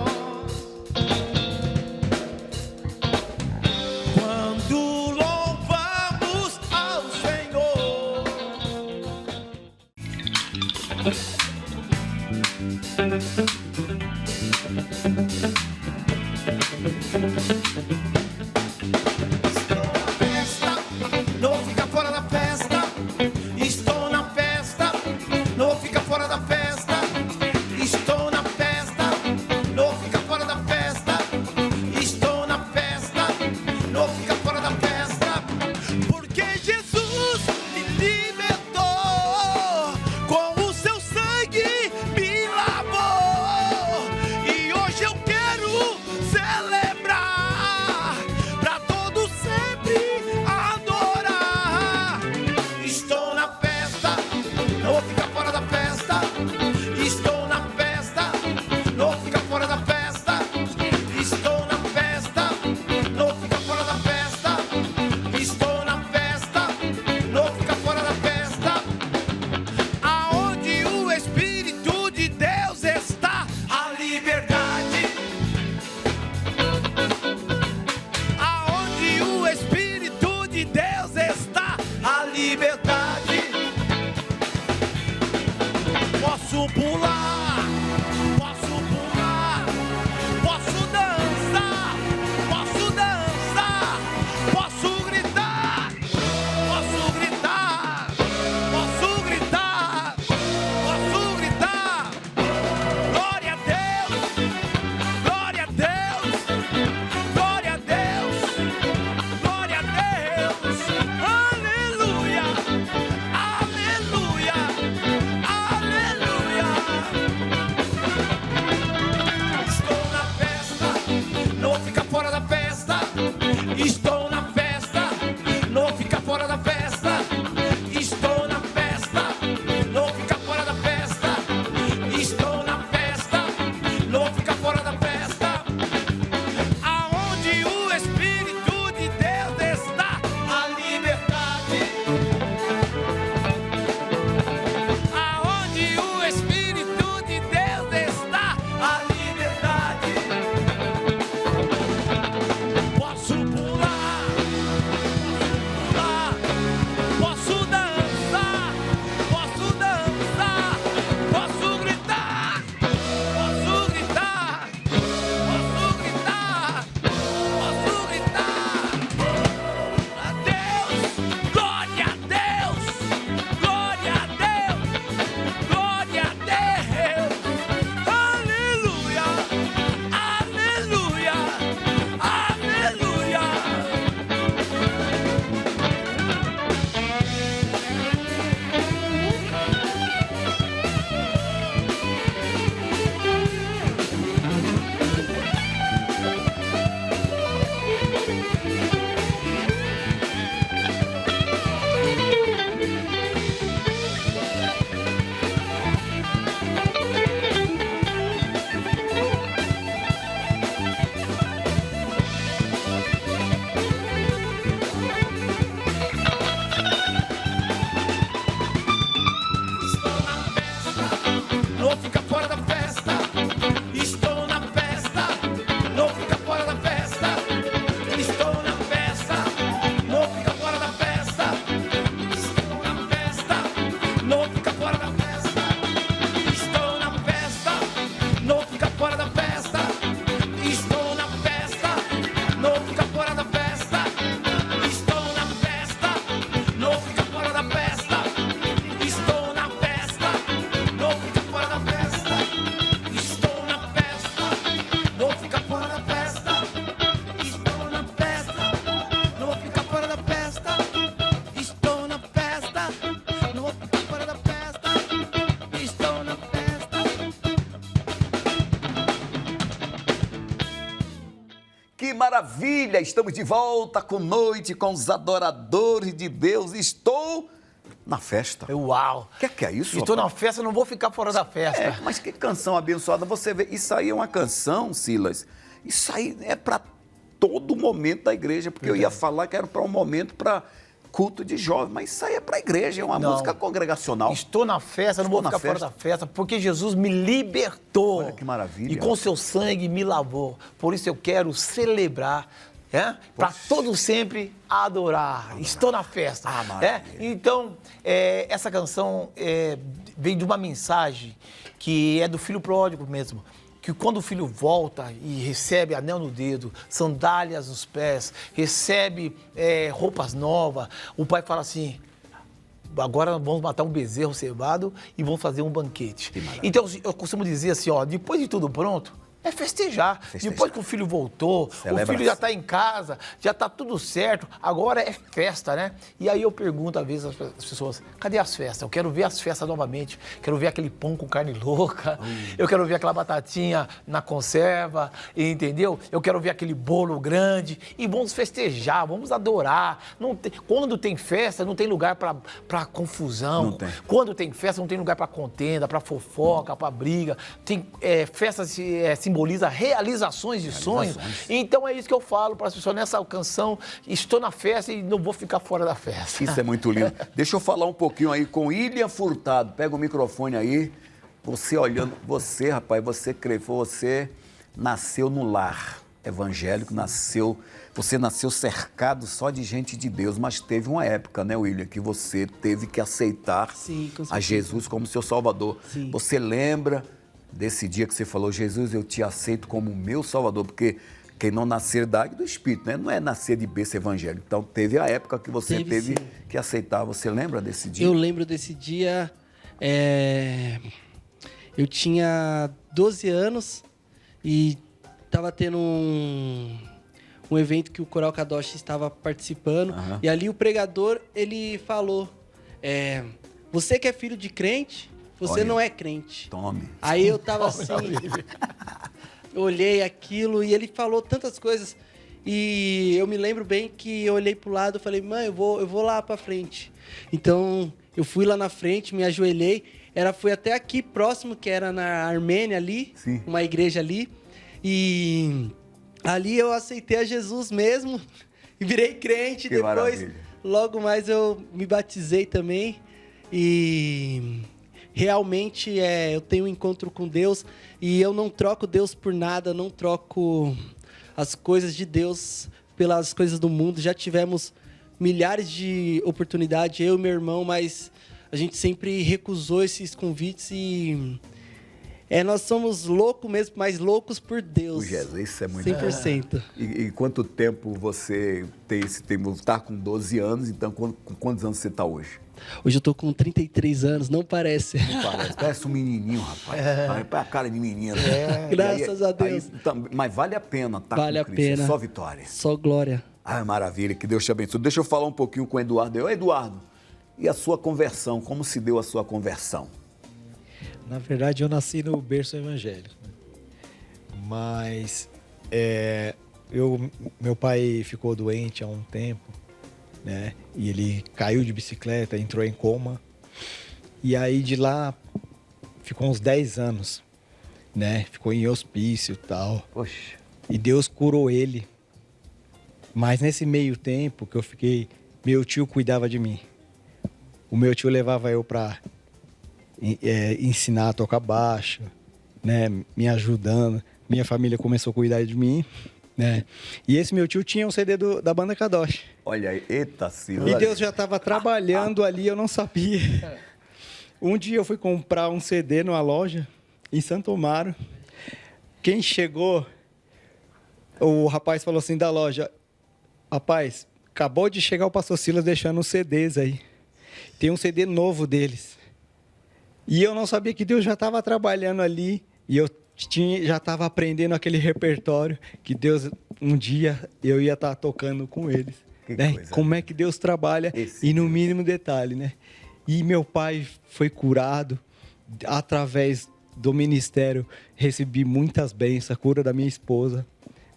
quando louvamos ao Senhor. Não vou ficar fora da festa. Estou na festa. Não vou ficar fora da festa. Estou na festa. Não vou ficar fora da festa. Estou na festa. Não vou ficar fora da festa. Porque Jesus me libertou. Com o seu sangue me lavou. E hoje eu quero celebrar. Pra todos sempre adorar. Estou na festa. Não vou ficar fora da festa. Estou na festa. Não vou ficar fora da festa. Estou na festa. Não vou ficar fora da festa. Estou na festa. Não vou ficar fora da festa. Aonde o Espírito de Deus está, a liberdade. Aonde o Espírito de Deus está, a liberdade. Posso pular, posso pular, posso dançar, posso dançar, posso gritar, posso gritar, posso gritar, posso gritar. maravilha! Estamos de volta com Noite com os Adoradores de Deus. Estou na festa. Uau! O que é isso? Estou rapaz? na festa, não vou ficar fora da festa. É, mas que canção abençoada você vê. Isso aí é uma canção, Silas. Isso aí é para todo momento da igreja, porque eu ia falar que era para um momento para culto de jovem, mas isso aí é para a igreja, é uma Não. música congregacional. Estou na festa, não vou Estou na ficar fora festa. da festa, porque Jesus me libertou. Olha que maravilha. E com seu sangue me lavou. Por isso eu quero celebrar, para todo sempre adorar. Estou na festa. maravilha. Então, essa canção vem de uma mensagem que é do filho pródigo mesmo. Que quando o filho volta e recebe anel no dedo, sandálias nos pés, recebe roupas novas, o pai fala assim: agora vamos matar um bezerro cevado e vamos fazer um banquete. Então eu costumo dizer assim, ó, depois de tudo pronto, é festejar. Depois que o filho voltou, o filho já está em casa, já está tudo certo, agora é festa, né? E aí eu pergunto às vezes às pessoas, cadê as festas? Eu quero ver as festas novamente, quero ver aquele pão com carne louca, eu quero ver aquela batatinha na conserva, entendeu? Eu quero ver aquele bolo grande e vamos festejar, vamos adorar. Quando tem festa, não tem lugar para confusão. Não tem. Quando tem festa, não tem lugar para contenda, para fofoca, para briga. Tem festas simboliza realizações de sonhos. Então é isso que eu falo para as pessoas nessa canção. Estou na festa e não vou ficar fora da festa. Isso é muito lindo. Deixa eu falar um pouquinho aí com William Furtado. Pega o microfone aí. Você olhando, você, rapaz, você nasceu no lar evangélico, você nasceu cercado só de gente de Deus, mas teve uma época, né, William, que você teve que aceitar Sim, com certeza. a Jesus como seu Salvador. Sim. Você lembra desse dia que você falou: Jesus, eu te aceito como meu Salvador, porque quem não nascer da água do Espírito, né? Não é nascer de berço evangélico. Então, teve a época que você teve sim. que aceitar. Você lembra desse dia? Eu lembro desse dia. Eu tinha 12 anos e estava tendo um evento que o Coral Kadosh estava participando. E ali o pregador, ele falou: você que é filho de crente, você Olha. não é crente. Tome. Aí eu tava assim, eu olhei aquilo e ele falou tantas coisas. E eu me lembro bem que eu olhei pro lado e falei: mãe, eu vou lá pra frente. Então, eu fui lá na frente, me ajoelhei. Foi até aqui próximo, que era na Armênia ali, Sim. uma igreja ali. E ali eu aceitei a Jesus mesmo e virei crente. Que Depois, maravilha. logo mais eu me batizei também. E realmente eu tenho um encontro com Deus e eu não troco Deus por nada, não troco as coisas de Deus pelas coisas do mundo. Já tivemos milhares de oportunidades, eu e meu irmão, mas a gente sempre recusou esses convites e nós somos loucos mesmo, mas loucos por Deus. Jesus, isso é muito 100%. E quanto tempo você tem esse tempo? Você está com 12 anos, então com quantos anos você está hoje? Hoje eu tô com 33 anos, não parece. Parece um menininho, rapaz. Parece a cara de menino. Graças a Deus. Mas vale a pena estar Vale com a Cristo. pena. É só vitória. Só glória. Ah, maravilha, que Deus te abençoe. Deixa eu falar um pouquinho com o Eduardo. Ô, Eduardo, e a sua conversão? Como se deu a sua conversão? Na verdade, eu nasci no berço evangélico. Mas meu pai ficou doente há um tempo, né? E ele caiu de bicicleta, entrou em coma. E aí de lá ficou uns 10 anos, né? Ficou em hospício e tal. Poxa. E Deus curou ele. Mas nesse meio tempo que eu fiquei, meu tio cuidava de mim. O meu tio levava eu para ensinar a tocar baixo, né? Me ajudando. Minha família começou a cuidar de mim, né? E esse meu tio tinha um CD da banda Kadosh. Olha aí, eita, Silas. E Deus já estava trabalhando ali, eu não sabia. Um dia eu fui comprar um CD numa loja em Santo Amaro. Quem chegou, o rapaz falou assim da loja: rapaz, acabou de chegar o pastor Silas deixando os CDs aí. Tem um CD novo deles. E eu não sabia que Deus já estava trabalhando ali. E eu já estava aprendendo aquele repertório que Deus, um dia, eu ia estar tocando com eles. Né? Como é que Deus trabalha e no mínimo detalhe, né? E meu pai foi curado através do ministério. Recebi muitas bênçãos, a cura da minha esposa.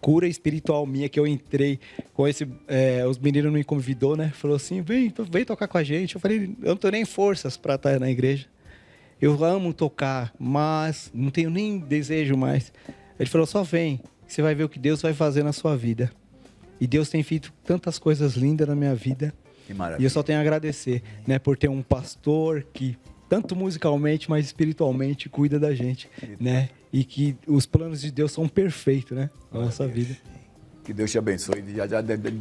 cura espiritual minha que eu entrei com esse... os meninos me convidou, né? Falou assim, vem tocar com a gente. Eu falei, eu não tenho nem forças para estar na igreja. Eu amo tocar, mas não tenho nem desejo mais. Ele falou, só vem, você vai ver o que Deus vai fazer na sua vida. E Deus tem feito tantas coisas lindas na minha vida. Que maravilha. E eu só tenho a agradecer, né? Por ter um pastor que, tanto musicalmente, mas espiritualmente, cuida da gente, né? E que os planos de Deus são perfeitos, né? Na nossa vida. Que Deus te abençoe.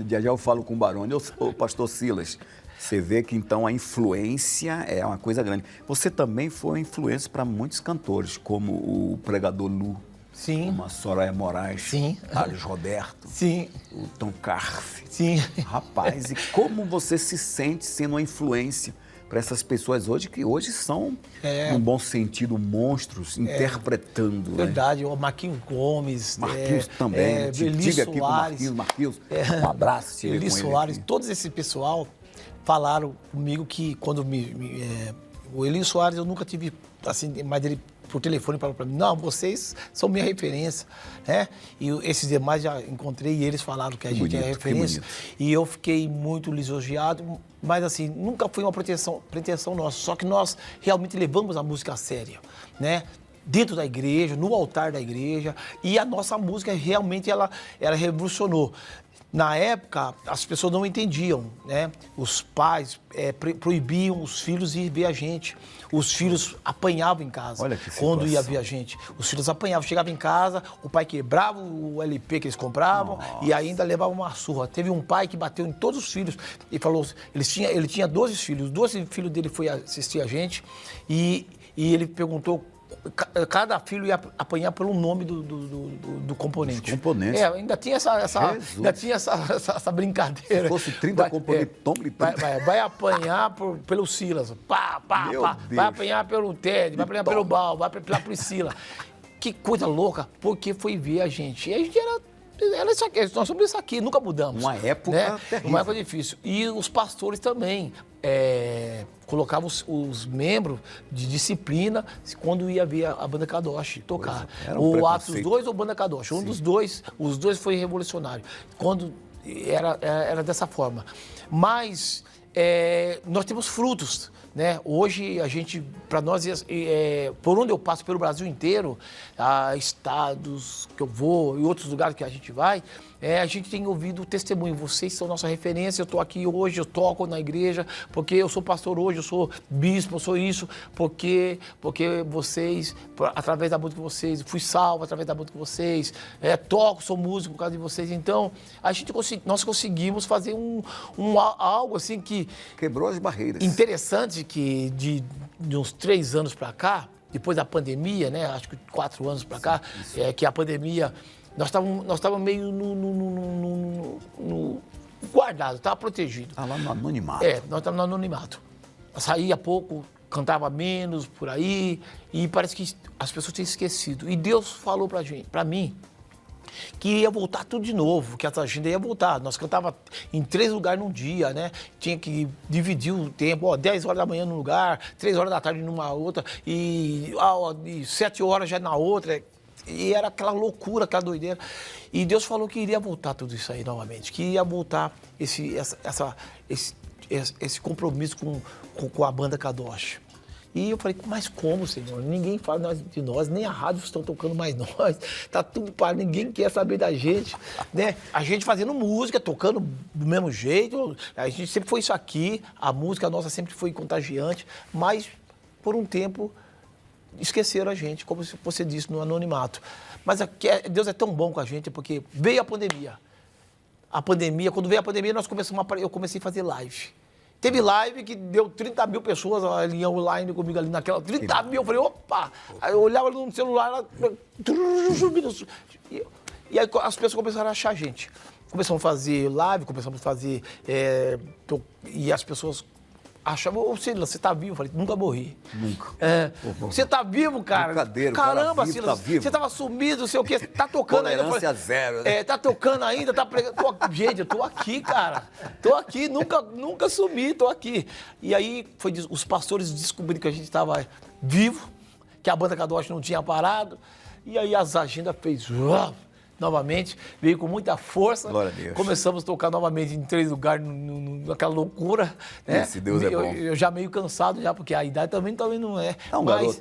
Já eu falo com o Barone. Ô, pastor Silas, você vê que então a influência é uma coisa grande. Você também foi uma influência para muitos cantores, como o pregador Lu. Sim. Como a Soraya Moraes. Sim. Carlos Roberto. Sim. O Tom Carf. Sim. Rapaz, e como você se sente sendo uma influência para essas pessoas hoje, que hoje são, num bom sentido, monstros, interpretando. Verdade, o Marquinhos Gomes. Marquinhos também. Eli Diga aqui Soares. pro Marquinhos. Um abraço. Eli Soares, todo esse pessoal falaram comigo que quando o Eli Soares eu nunca tive, assim, mas ele por telefone falou para mim, não, vocês são minha referência, né? E esses demais já encontrei e eles falaram que a gente é referência. E eu fiquei muito lisonjeado, mas assim, nunca foi uma pretensão nossa, só que nós realmente levamos a música a sério, né? Dentro da igreja, no altar da igreja, e a nossa música realmente ela revolucionou. Na época, as pessoas não entendiam, né? Os pais proibiam os filhos de ir ver a gente. Os filhos apanhavam em casa. Olha que quando ia situação. ver a gente. Os filhos apanhavam, chegavam em casa, o pai quebrava o LP que eles compravam e ainda levava uma surra. Teve um pai que bateu em todos os filhos e falou, ele tinha 12 filhos, os 12 filhos dele foi assistir a gente e ele perguntou, cada filho ia apanhar pelo nome do componente. Os componentes. Ainda tinha essa brincadeira. Se fosse 30 componentes, tome 30. Vai apanhar pelo Silas. Vai apanhar pelo Ted, vai apanhar pelo Bal, vai pela Priscila. Que coisa louca, porque foi ver a gente. E a gente era isso aqui, nós somos isso aqui, nunca mudamos. Uma época terrível. Uma época difícil. E os pastores também colocavam os membros de disciplina quando ia ver a banda Kadosh tocar. O Atos 2 ou Banda Kadosh. Um dos dois, os dois foi revolucionário. Quando era dessa forma. Mas nós temos frutos. Né? Hoje, a gente, para nós, por onde eu passo, pelo Brasil inteiro, estados que eu vou e outros lugares que a gente vai, a gente tem ouvido o testemunho. Vocês são nossa referência, eu estou aqui hoje, eu toco na igreja, porque eu sou pastor hoje, eu sou bispo, eu sou isso, porque vocês, através da música de vocês, fui salvo através da música de vocês, toco, sou músico por causa de vocês. Então, nós conseguimos fazer algo assim que... Quebrou as barreiras. Interessante que de uns 3 anos para cá, depois da pandemia, né? Acho que 4 anos para cá, que a pandemia, nós estávamos meio no guardado, estava protegido. Está lá no anonimato. Nós estávamos no anonimato. Saía pouco, cantava menos por aí, e parece que as pessoas tinham esquecido. E Deus falou para mim que ia voltar tudo de novo, que essa agenda ia voltar. Nós cantava em 3 lugares num dia, né? Tinha que dividir o tempo, 10 horas da manhã num lugar, 3 horas da tarde numa outra, e 7 horas já na outra. E era aquela loucura, aquela doideira. E Deus falou que iria voltar tudo isso aí novamente, que ia voltar esse compromisso com a banda Kadosh. E eu falei, mas como, Senhor? Ninguém fala de nós, nem a rádio estão tocando mais nós. Tá tudo parado, ninguém quer saber da gente, né? A gente fazendo música, tocando do mesmo jeito. A gente sempre foi isso aqui, a música nossa sempre foi contagiante, mas por um tempo esqueceram a gente, como você disse, no anonimato. Mas Deus é tão bom com a gente, porque veio a pandemia. Quando veio a pandemia, eu comecei a fazer live. Teve live que deu 30 mil pessoas ali online comigo ali naquela. 30 mil, eu falei, opa! Aí eu olhava no celular, e aí as pessoas começaram a achar a gente. Começamos a fazer live, começamos a fazer. E as pessoas achavam, ô Silas, você tá vivo? Eu falei, nunca morri. Nunca. Você tá vivo, cara? Brincadeira, caramba, vivo, Silas, tá vivo. você tava sumido, não sei o quê. Tá tocando ainda. Tolerância zero, né? Tá tocando ainda, tá pregando. Gente, eu tô aqui, cara. Tô aqui, nunca sumi, tô aqui. E aí os pastores descobriram que a gente tava vivo, que a banda Kadosh não tinha parado. E aí as agendas fez. novamente, veio com muita força. Glória a Deus. Começamos a tocar novamente em 3 lugares, naquela loucura. Né? Esse Deus é bom. Eu já meio cansado, já, porque a idade também não é. Tá um garoto,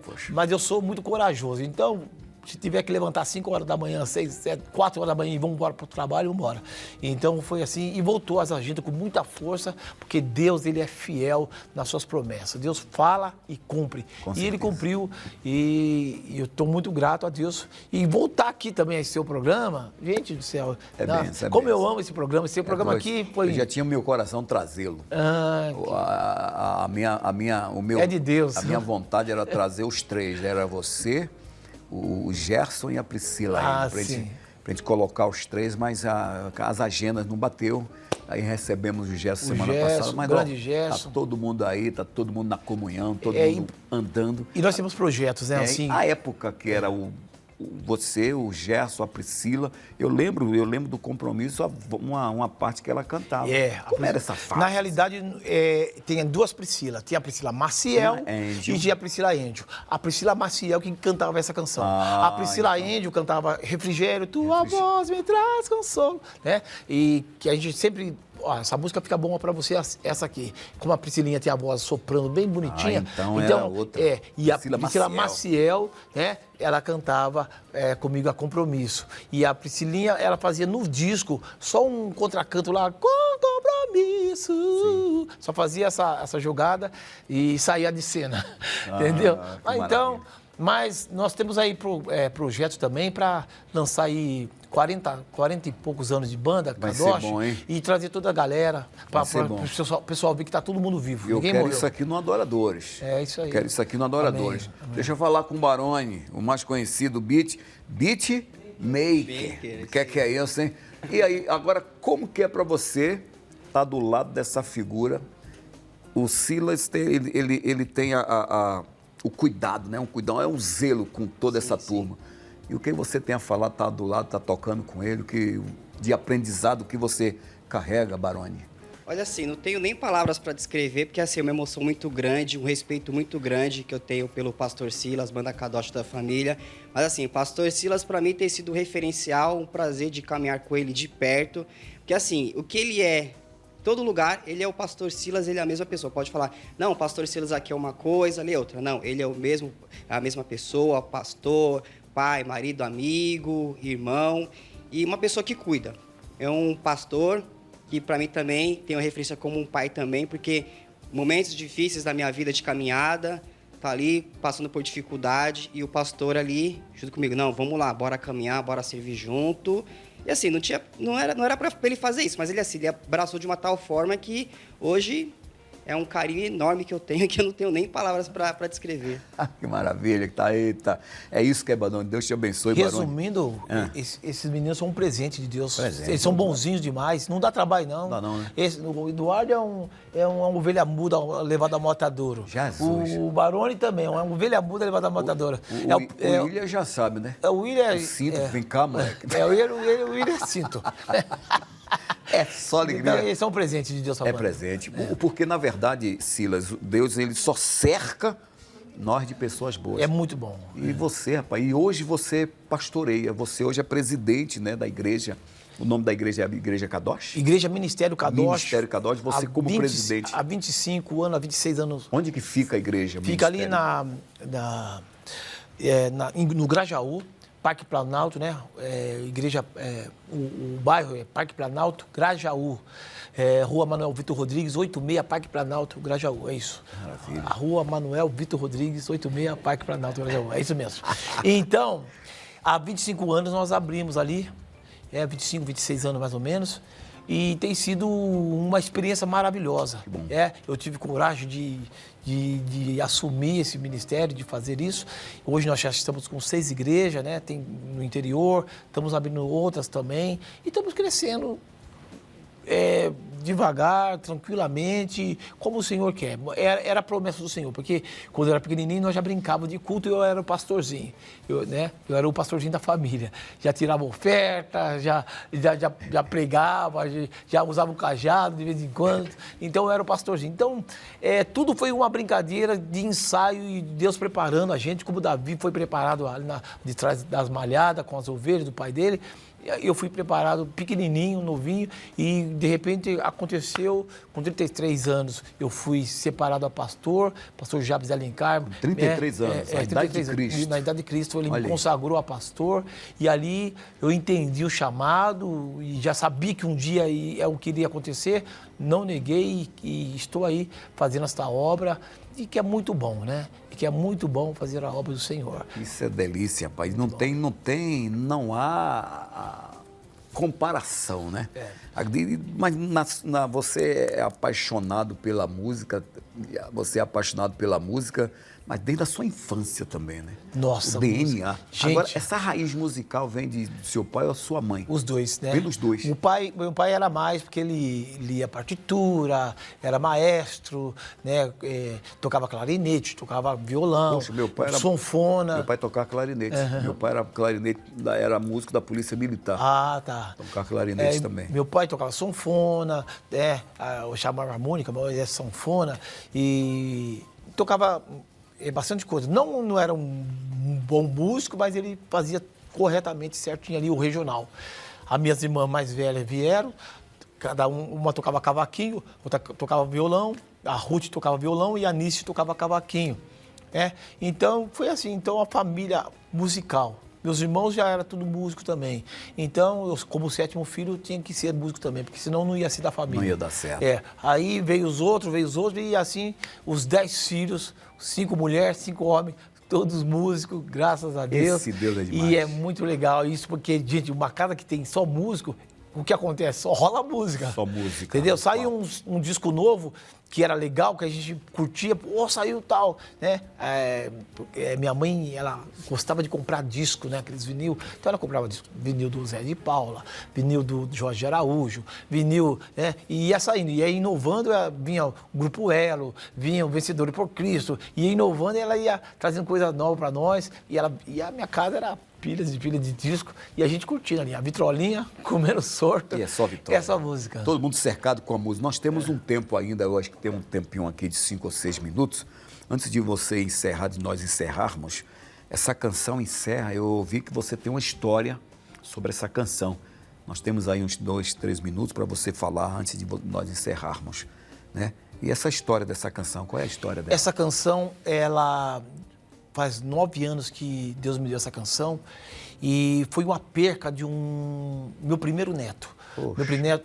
poxa. Mas eu sou muito corajoso, então... Se tiver que levantar 5 horas da manhã, 6, 7, 4 horas da manhã e vamos embora para o trabalho, vamos embora. Então foi assim, e voltou às agendas com muita força, porque Deus, ele é fiel nas suas promessas. Deus fala e cumpre. E ele cumpriu, e eu estou muito grato a Deus. E voltar aqui também a esse seu programa, gente do céu. Como eu amo esse programa programa aqui foi... Eu já tinha no meu coração trazê-lo. É de Deus. A minha vontade era trazer os 3, era você, o Gerson e a Priscila, pra gente colocar os 3, mas as agendas não bateu. Aí recebemos o Gerson semana passada, mas grande Gerson. Tá todo mundo aí, tá todo mundo na comunhão, todo mundo andando. E nós temos projetos, né? Assim, a época que era você, o Gerson, a Priscila, eu lembro do compromisso, uma parte que ela cantava. Como era essa fase? Na realidade, tem 2 Priscilas. Tem a Priscila Maciel e tinha a Priscila Êndio. A Priscila Maciel que cantava essa canção. A Priscila Êndio cantava Refrigério, tua voz me traz consolo. Né? E que a gente sempre... essa música fica boa pra você, essa aqui. Como a Priscilinha tem a voz soprando bem bonitinha. Então era outra. E a Priscila Maciel, né? Ela cantava comigo a Compromisso. E a Priscilinha, ela fazia no disco só um contracanto lá, com compromisso. Sim. Só fazia essa jogada e saía de cena. Entendeu? Então, mas nós temos aí projetos também para lançar aí 40 e poucos anos de banda, Kadosh, e trazer toda a galera para o pessoal ver que tá todo mundo vivo. Eu quero isso aqui no Adoradores. É isso aí. Quero isso aqui no Adoradores. Amém. Deixa eu falar com o Barone, o mais conhecido Beatmaker. O que é isso, hein? E aí, agora, como que é para você estar do lado dessa figura? O Silas, ele tem o cuidado, né? Um zelo com toda essa turma. E o que você tem a falar, tá do lado, tá tocando com ele, de aprendizado que você carrega, Barone? Olha assim, não tenho nem palavras para descrever, porque assim, é uma emoção muito grande, um respeito muito grande que eu tenho pelo Pastor Silas, banda Kadosh da família. Mas assim, Pastor Silas para mim tem sido um referencial, um prazer de caminhar com ele de perto. Porque assim, o que ele é, todo lugar, ele é o Pastor Silas, ele é a mesma pessoa. Pode falar, não, o Pastor Silas aqui é uma coisa, ali é outra. Não, ele é a mesma pessoa, pastor, pai, marido, amigo, irmão, e uma pessoa que cuida. É um pastor que para mim também tem uma referência como um pai também, porque momentos difíceis da minha vida de caminhada, tá ali passando por dificuldade, e o pastor ali junto comigo, não, vamos lá, bora caminhar, bora servir junto. E assim, não era para ele fazer isso, mas ele abraçou de uma tal forma que hoje é um carinho enorme que eu tenho, que eu não tenho nem palavras para descrever. Que maravilha, que tá aí, tá. É isso que é Barone, Deus te abençoe, Barone. Resumindo, esses meninos são um presente de Deus. Eles são bonzinhos demais, não dá trabalho não. Não dá não, né? O Eduardo é uma ovelha muda levada a matadouro. Jesus. O Barone também é uma ovelha muda levada a matadouro. O William já sabe, né? O William cinto, vem cá, moleque. O William é cinto. É só alegria. Então, esse é um presente de Deus. É presente. Porque, na verdade, Silas, Deus, ele só cerca nós de pessoas boas. É muito bom. E você, rapaz, e hoje você pastoreia, você hoje é presidente, né, da igreja. O nome da igreja é a Igreja Kadosh? Igreja Ministério Kadosh. Ministério Kadosh, você como presidente. Há 25 anos, há 26 anos. Onde que fica a igreja? Fica ali no Grajaú. Parque Planalto, né? O bairro é Parque Planalto, Grajaú. Rua Manuel Vitor Rodrigues, 86, Parque Planalto, Grajaú. É isso. Maravilha. A Rua Manuel Vitor Rodrigues, 86, Parque Planalto, Grajaú. É isso mesmo. Então, há 25 anos nós abrimos ali, 25, 26 anos mais ou menos, e tem sido uma experiência maravilhosa. Que bom. Eu tive coragem de assumir esse ministério, de fazer isso. Hoje nós já estamos com 6 igrejas, né? Tem no interior, estamos abrindo outras também e estamos crescendo devagar, tranquilamente, como o Senhor quer. Era a promessa do Senhor, porque quando eu era pequenininho, nós já brincávamos de culto e eu era o pastorzinho, eu era o pastorzinho da família. Já tirava oferta, já pregava, já usava o cajado de vez em quando, então eu era o pastorzinho. Então, tudo foi uma brincadeira de ensaio e Deus preparando a gente, como Davi foi preparado ali de trás das malhadas, com as ovelhas do pai dele. Eu fui preparado pequenininho, novinho, e de repente aconteceu, com 33 anos, eu fui separado a pastor Jabes Alencar. 33 anos, na idade de Cristo. Na idade de Cristo, ele me consagrou a pastor, e ali eu entendi o chamado, e já sabia que um dia é o que iria acontecer, não neguei, e estou aí fazendo esta obra, e que é muito bom, né? E que é muito bom fazer a obra do Senhor. Isso é delícia, pai. Não há comparação, né? Mas você é apaixonado pela música, mas desde a sua infância também, né? Nossa, o DNA. Gente, agora, essa raiz musical vem do seu pai ou da sua mãe? Os dois, né? Pelos dois. Meu pai era mais porque ele lia partitura, era maestro, né? Tocava clarinete, tocava violão, Poxa, meu pai era sanfona. Meu pai tocava clarinete. Meu pai era músico da Polícia Militar. Ah, tá. Tocava clarinete também. Meu pai tocava sanfona, eu chamava harmônica, mas é sanfona, e tocava bastante coisa. Não era um bom músico, mas ele fazia corretamente certinho ali o regional. As minhas irmãs mais velhas vieram, uma tocava cavaquinho, outra tocava violão, a Ruth tocava violão e a Nice tocava cavaquinho. Então, foi assim, então a família musical. Meus irmãos já eram tudo músico também. Então, eu, como 7º filho, tinha que ser músico também, porque senão não ia ser da família. Não ia dar certo. Aí veio os outros, e assim, os 10 filhos, 5 mulheres, 5 homens, todos músicos, graças a Deus. Esse Deus é demais. E é muito legal isso, porque, gente, uma casa que tem só músico, o que acontece? Só rola música. Só música. Entendeu? Saiu um disco novo, que era legal, que a gente curtia, saiu tal, né? Minha mãe, ela gostava de comprar disco, né? Aqueles vinil. Então ela comprava vinil do Zé de Paula, vinil do Jorge Araújo, vinil, né? E ia saindo, ia inovando, vinha o Grupo Elo, vinha o Vencedor por Cristo, ia inovando e ela ia trazendo coisa nova para nós, e a minha casa era pilhas de disco, e a gente curtindo ali, a vitrolinha, comendo sorto. E é só vitória. Essa música. Todo mundo cercado com a música. Nós temos um tempo ainda, eu acho que tem um tempinho aqui de 5 ou 6 minutos. Antes de você encerrar, de nós encerrarmos, essa canção encerra, eu ouvi que você tem uma história sobre essa canção. Nós temos aí uns 2, 3 minutos para você falar antes de nós encerrarmos, né? E essa história dessa canção, qual é a história dela? Essa canção, ela faz 9 anos que Deus me deu essa canção e foi uma perca de meu primeiro neto.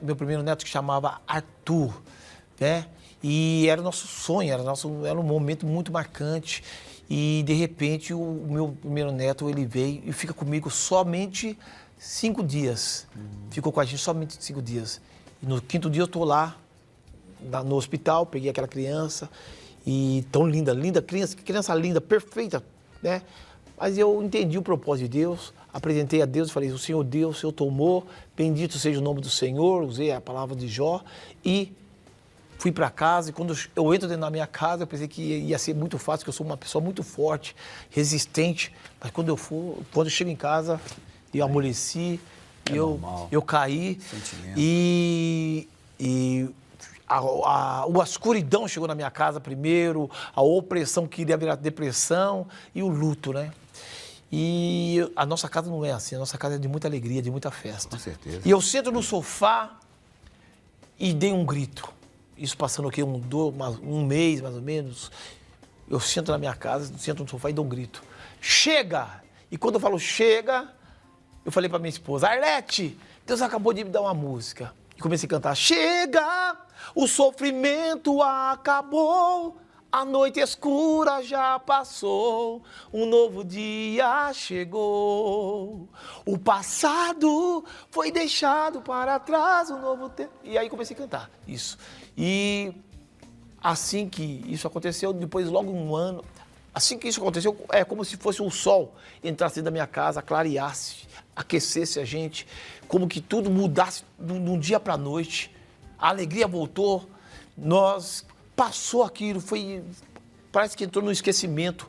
Meu primeiro neto que chamava Arthur, né? E era o nosso sonho, era um momento muito marcante. E, de repente, o meu primeiro neto, ele veio e fica comigo somente 5 dias. Ficou com a gente somente 5 dias. E no 5º dia eu estou lá, no hospital, peguei aquela criança. E tão linda, criança linda, perfeita, né? Mas eu entendi o propósito de Deus, apresentei a Deus, falei, o Senhor Deus, o Senhor tomou, bendito seja o nome do Senhor, usei a palavra de Jó e fui para casa. E quando eu entro dentro da minha casa, eu pensei que ia ser muito fácil, porque eu sou uma pessoa muito forte, resistente, mas quando eu chego em casa, eu amoleci, eu caí e a escuridão chegou na minha casa primeiro, a opressão que iria virar depressão e o luto, né? E a nossa casa não é assim, a nossa casa é de muita alegria, de muita festa. Com certeza. E eu sento no sofá e dei um grito. Isso passando aqui um mês, mais ou menos. Eu sento na minha casa, sento no sofá e dou um grito. Chega! E quando eu falo chega, eu falei para minha esposa, Arlete, Deus acabou de me dar uma música. E comecei a cantar, chega, o sofrimento acabou, a noite escura já passou, um novo dia chegou, o passado foi deixado para trás, um novo tempo. E aí comecei a cantar isso. E assim que isso aconteceu, depois logo um ano, assim que isso aconteceu, é como se fosse um sol entrasse dentro da minha casa, clareasse, aquecesse a gente, como que tudo mudasse de um dia para a noite. a alegria voltou, passou aquilo, parece que entrou no esquecimento,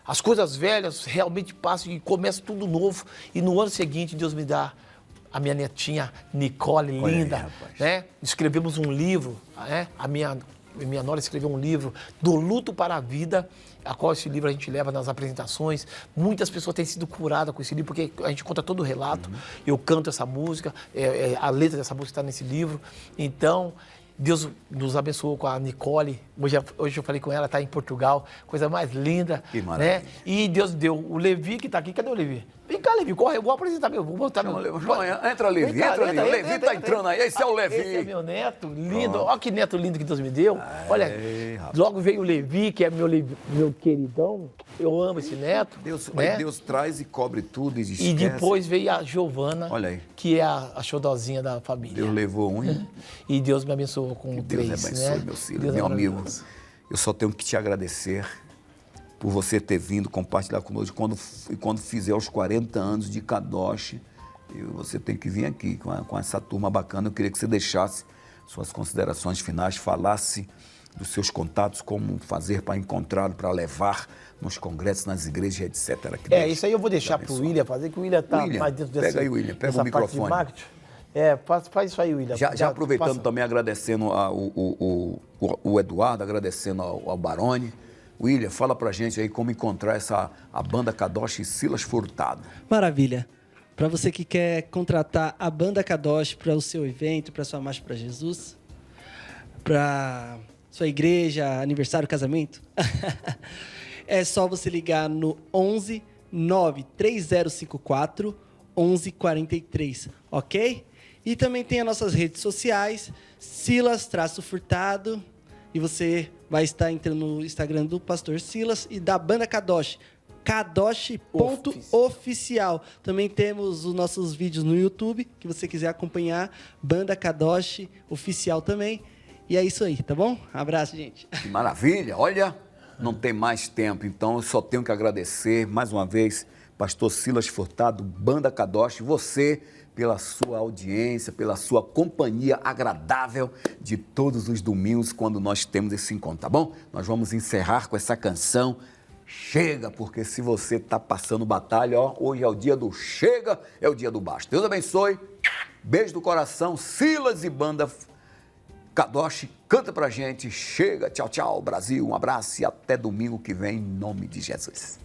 as coisas velhas realmente passam e começa tudo novo, e no ano seguinte Deus me dá a minha netinha Nicole, linda, né? Escrevemos um livro, a minha nora escreveu um livro do luto para a vida, a qual esse livro a gente leva nas apresentações. Muitas pessoas têm sido curadas com esse livro, porque a gente conta todo o relato. Eu canto essa música, a letra dessa música está nesse livro. Então, Deus nos abençoou com a Nicole. Hoje eu falei com ela, está em Portugal, coisa mais linda. Que maravilha. Né? E Deus deu o Levi que está aqui. Cadê o Levi? Vem cá, Levi, corre, eu vou apresentar vou botar meu... Entra, Levi, entra, Levi. O Levi está entrando aí, esse é o Levi. Esse é meu neto, lindo. Olha que neto lindo que Deus me deu. Olha, logo veio o Levi, que é meu queridão. Eu amo esse neto. Deus traz e cobre tudo e esquece. E depois veio a Giovana, que é a xodozinha da família. Deus levou um. E Deus me abençoou com três, Deus abençoe, meu filho, meu amigo. Eu só tenho que te agradecer por você ter vindo compartilhar conosco. Quando fizer os 40 anos de Kadosh, você tem que vir aqui com essa turma bacana. Eu queria que você deixasse suas considerações finais, falasse dos seus contatos, como fazer para encontrá-lo, para levar nos congressos, nas igrejas, etc. Isso aí eu vou deixar para o William fazer, que o William está mais dentro dessa, pega aí, William, pega dessa o microfone. Parte de marketing. Faz isso aí, William. Já aproveitando também, agradecendo o Eduardo, agradecendo ao Baroni. William, fala pra gente aí como encontrar a banda Kadosh e Silas Furtado. Maravilha. Para você que quer contratar a banda Kadosh para o seu evento, para sua marcha para Jesus, para sua igreja, aniversário, casamento, é só você ligar no 11 93054 1143, ok? E também tem as nossas redes sociais, Silas-Furtado, e você vai estar entrando no Instagram do Pastor Silas e da banda Kadosh, kadosh.oficial. Também temos os nossos vídeos no YouTube, que você quiser acompanhar, banda Kadosh Oficial também. E é isso aí, tá bom? Abraço, gente. Que maravilha! Olha, não tem mais tempo, então eu só tenho que agradecer mais uma vez, Pastor Silas Furtado, banda Kadosh, você pela sua audiência, pela sua companhia agradável de todos os domingos quando nós temos esse encontro, tá bom? Nós vamos encerrar com essa canção Chega, porque se você está passando batalha, hoje é o dia do chega, é o dia do basta. Deus abençoe, beijo do coração, Silas e banda Kadosh, canta pra gente, chega, tchau, tchau, Brasil, um abraço e até domingo que vem, em nome de Jesus.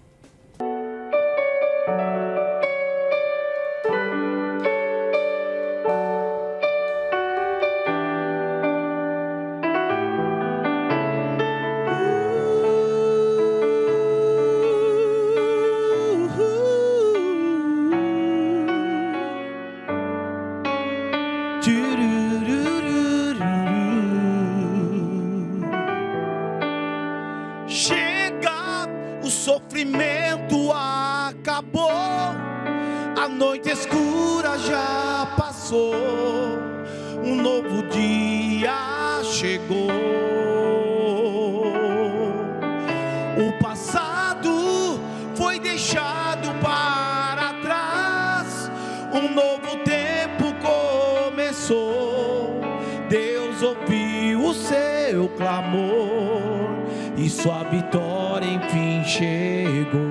Chega, o sofrimento acabou, a noite escura já passou, um novo dia chegou. O passado foi deixado para trás, um novo tempo começou. Deus ouviu o seu clamor e sua vitória enfim chegou.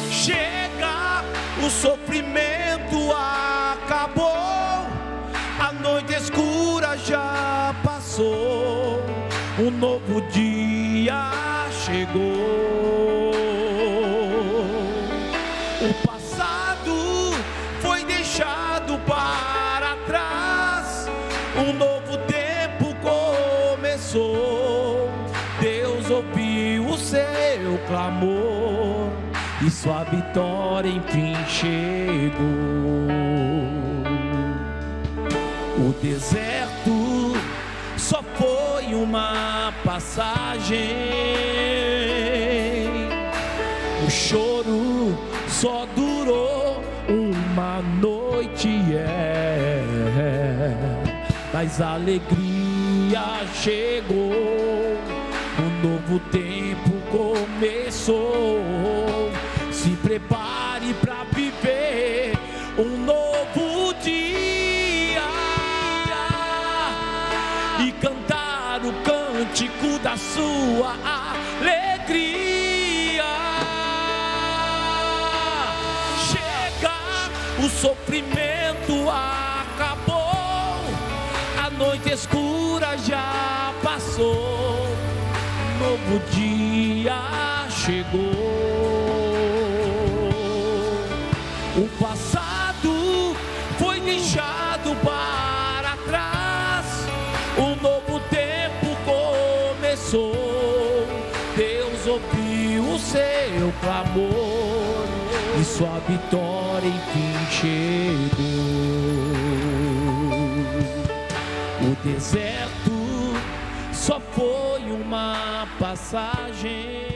Chega, o sofrimento acabou, a noite escura já passou, um novo dia chegou. O passado foi deixado para trás, um novo tempo começou. Deus ouviu o seu clamor e sua vitória enfim chegou. O deserto só foi uma passagem, o choro só durou uma noite, mas a alegria chegou, um novo tempo começou. Se prepare para viver um novo dia. cântico da sua alegria. Chega, o sofrimento acabou, a noite escura já passou, novo dia chegou. O passado foi deixado para trás, um novo tempo começou. Deus ouviu o seu clamor e sua vitória enfim chegou. O deserto só foi uma passagem.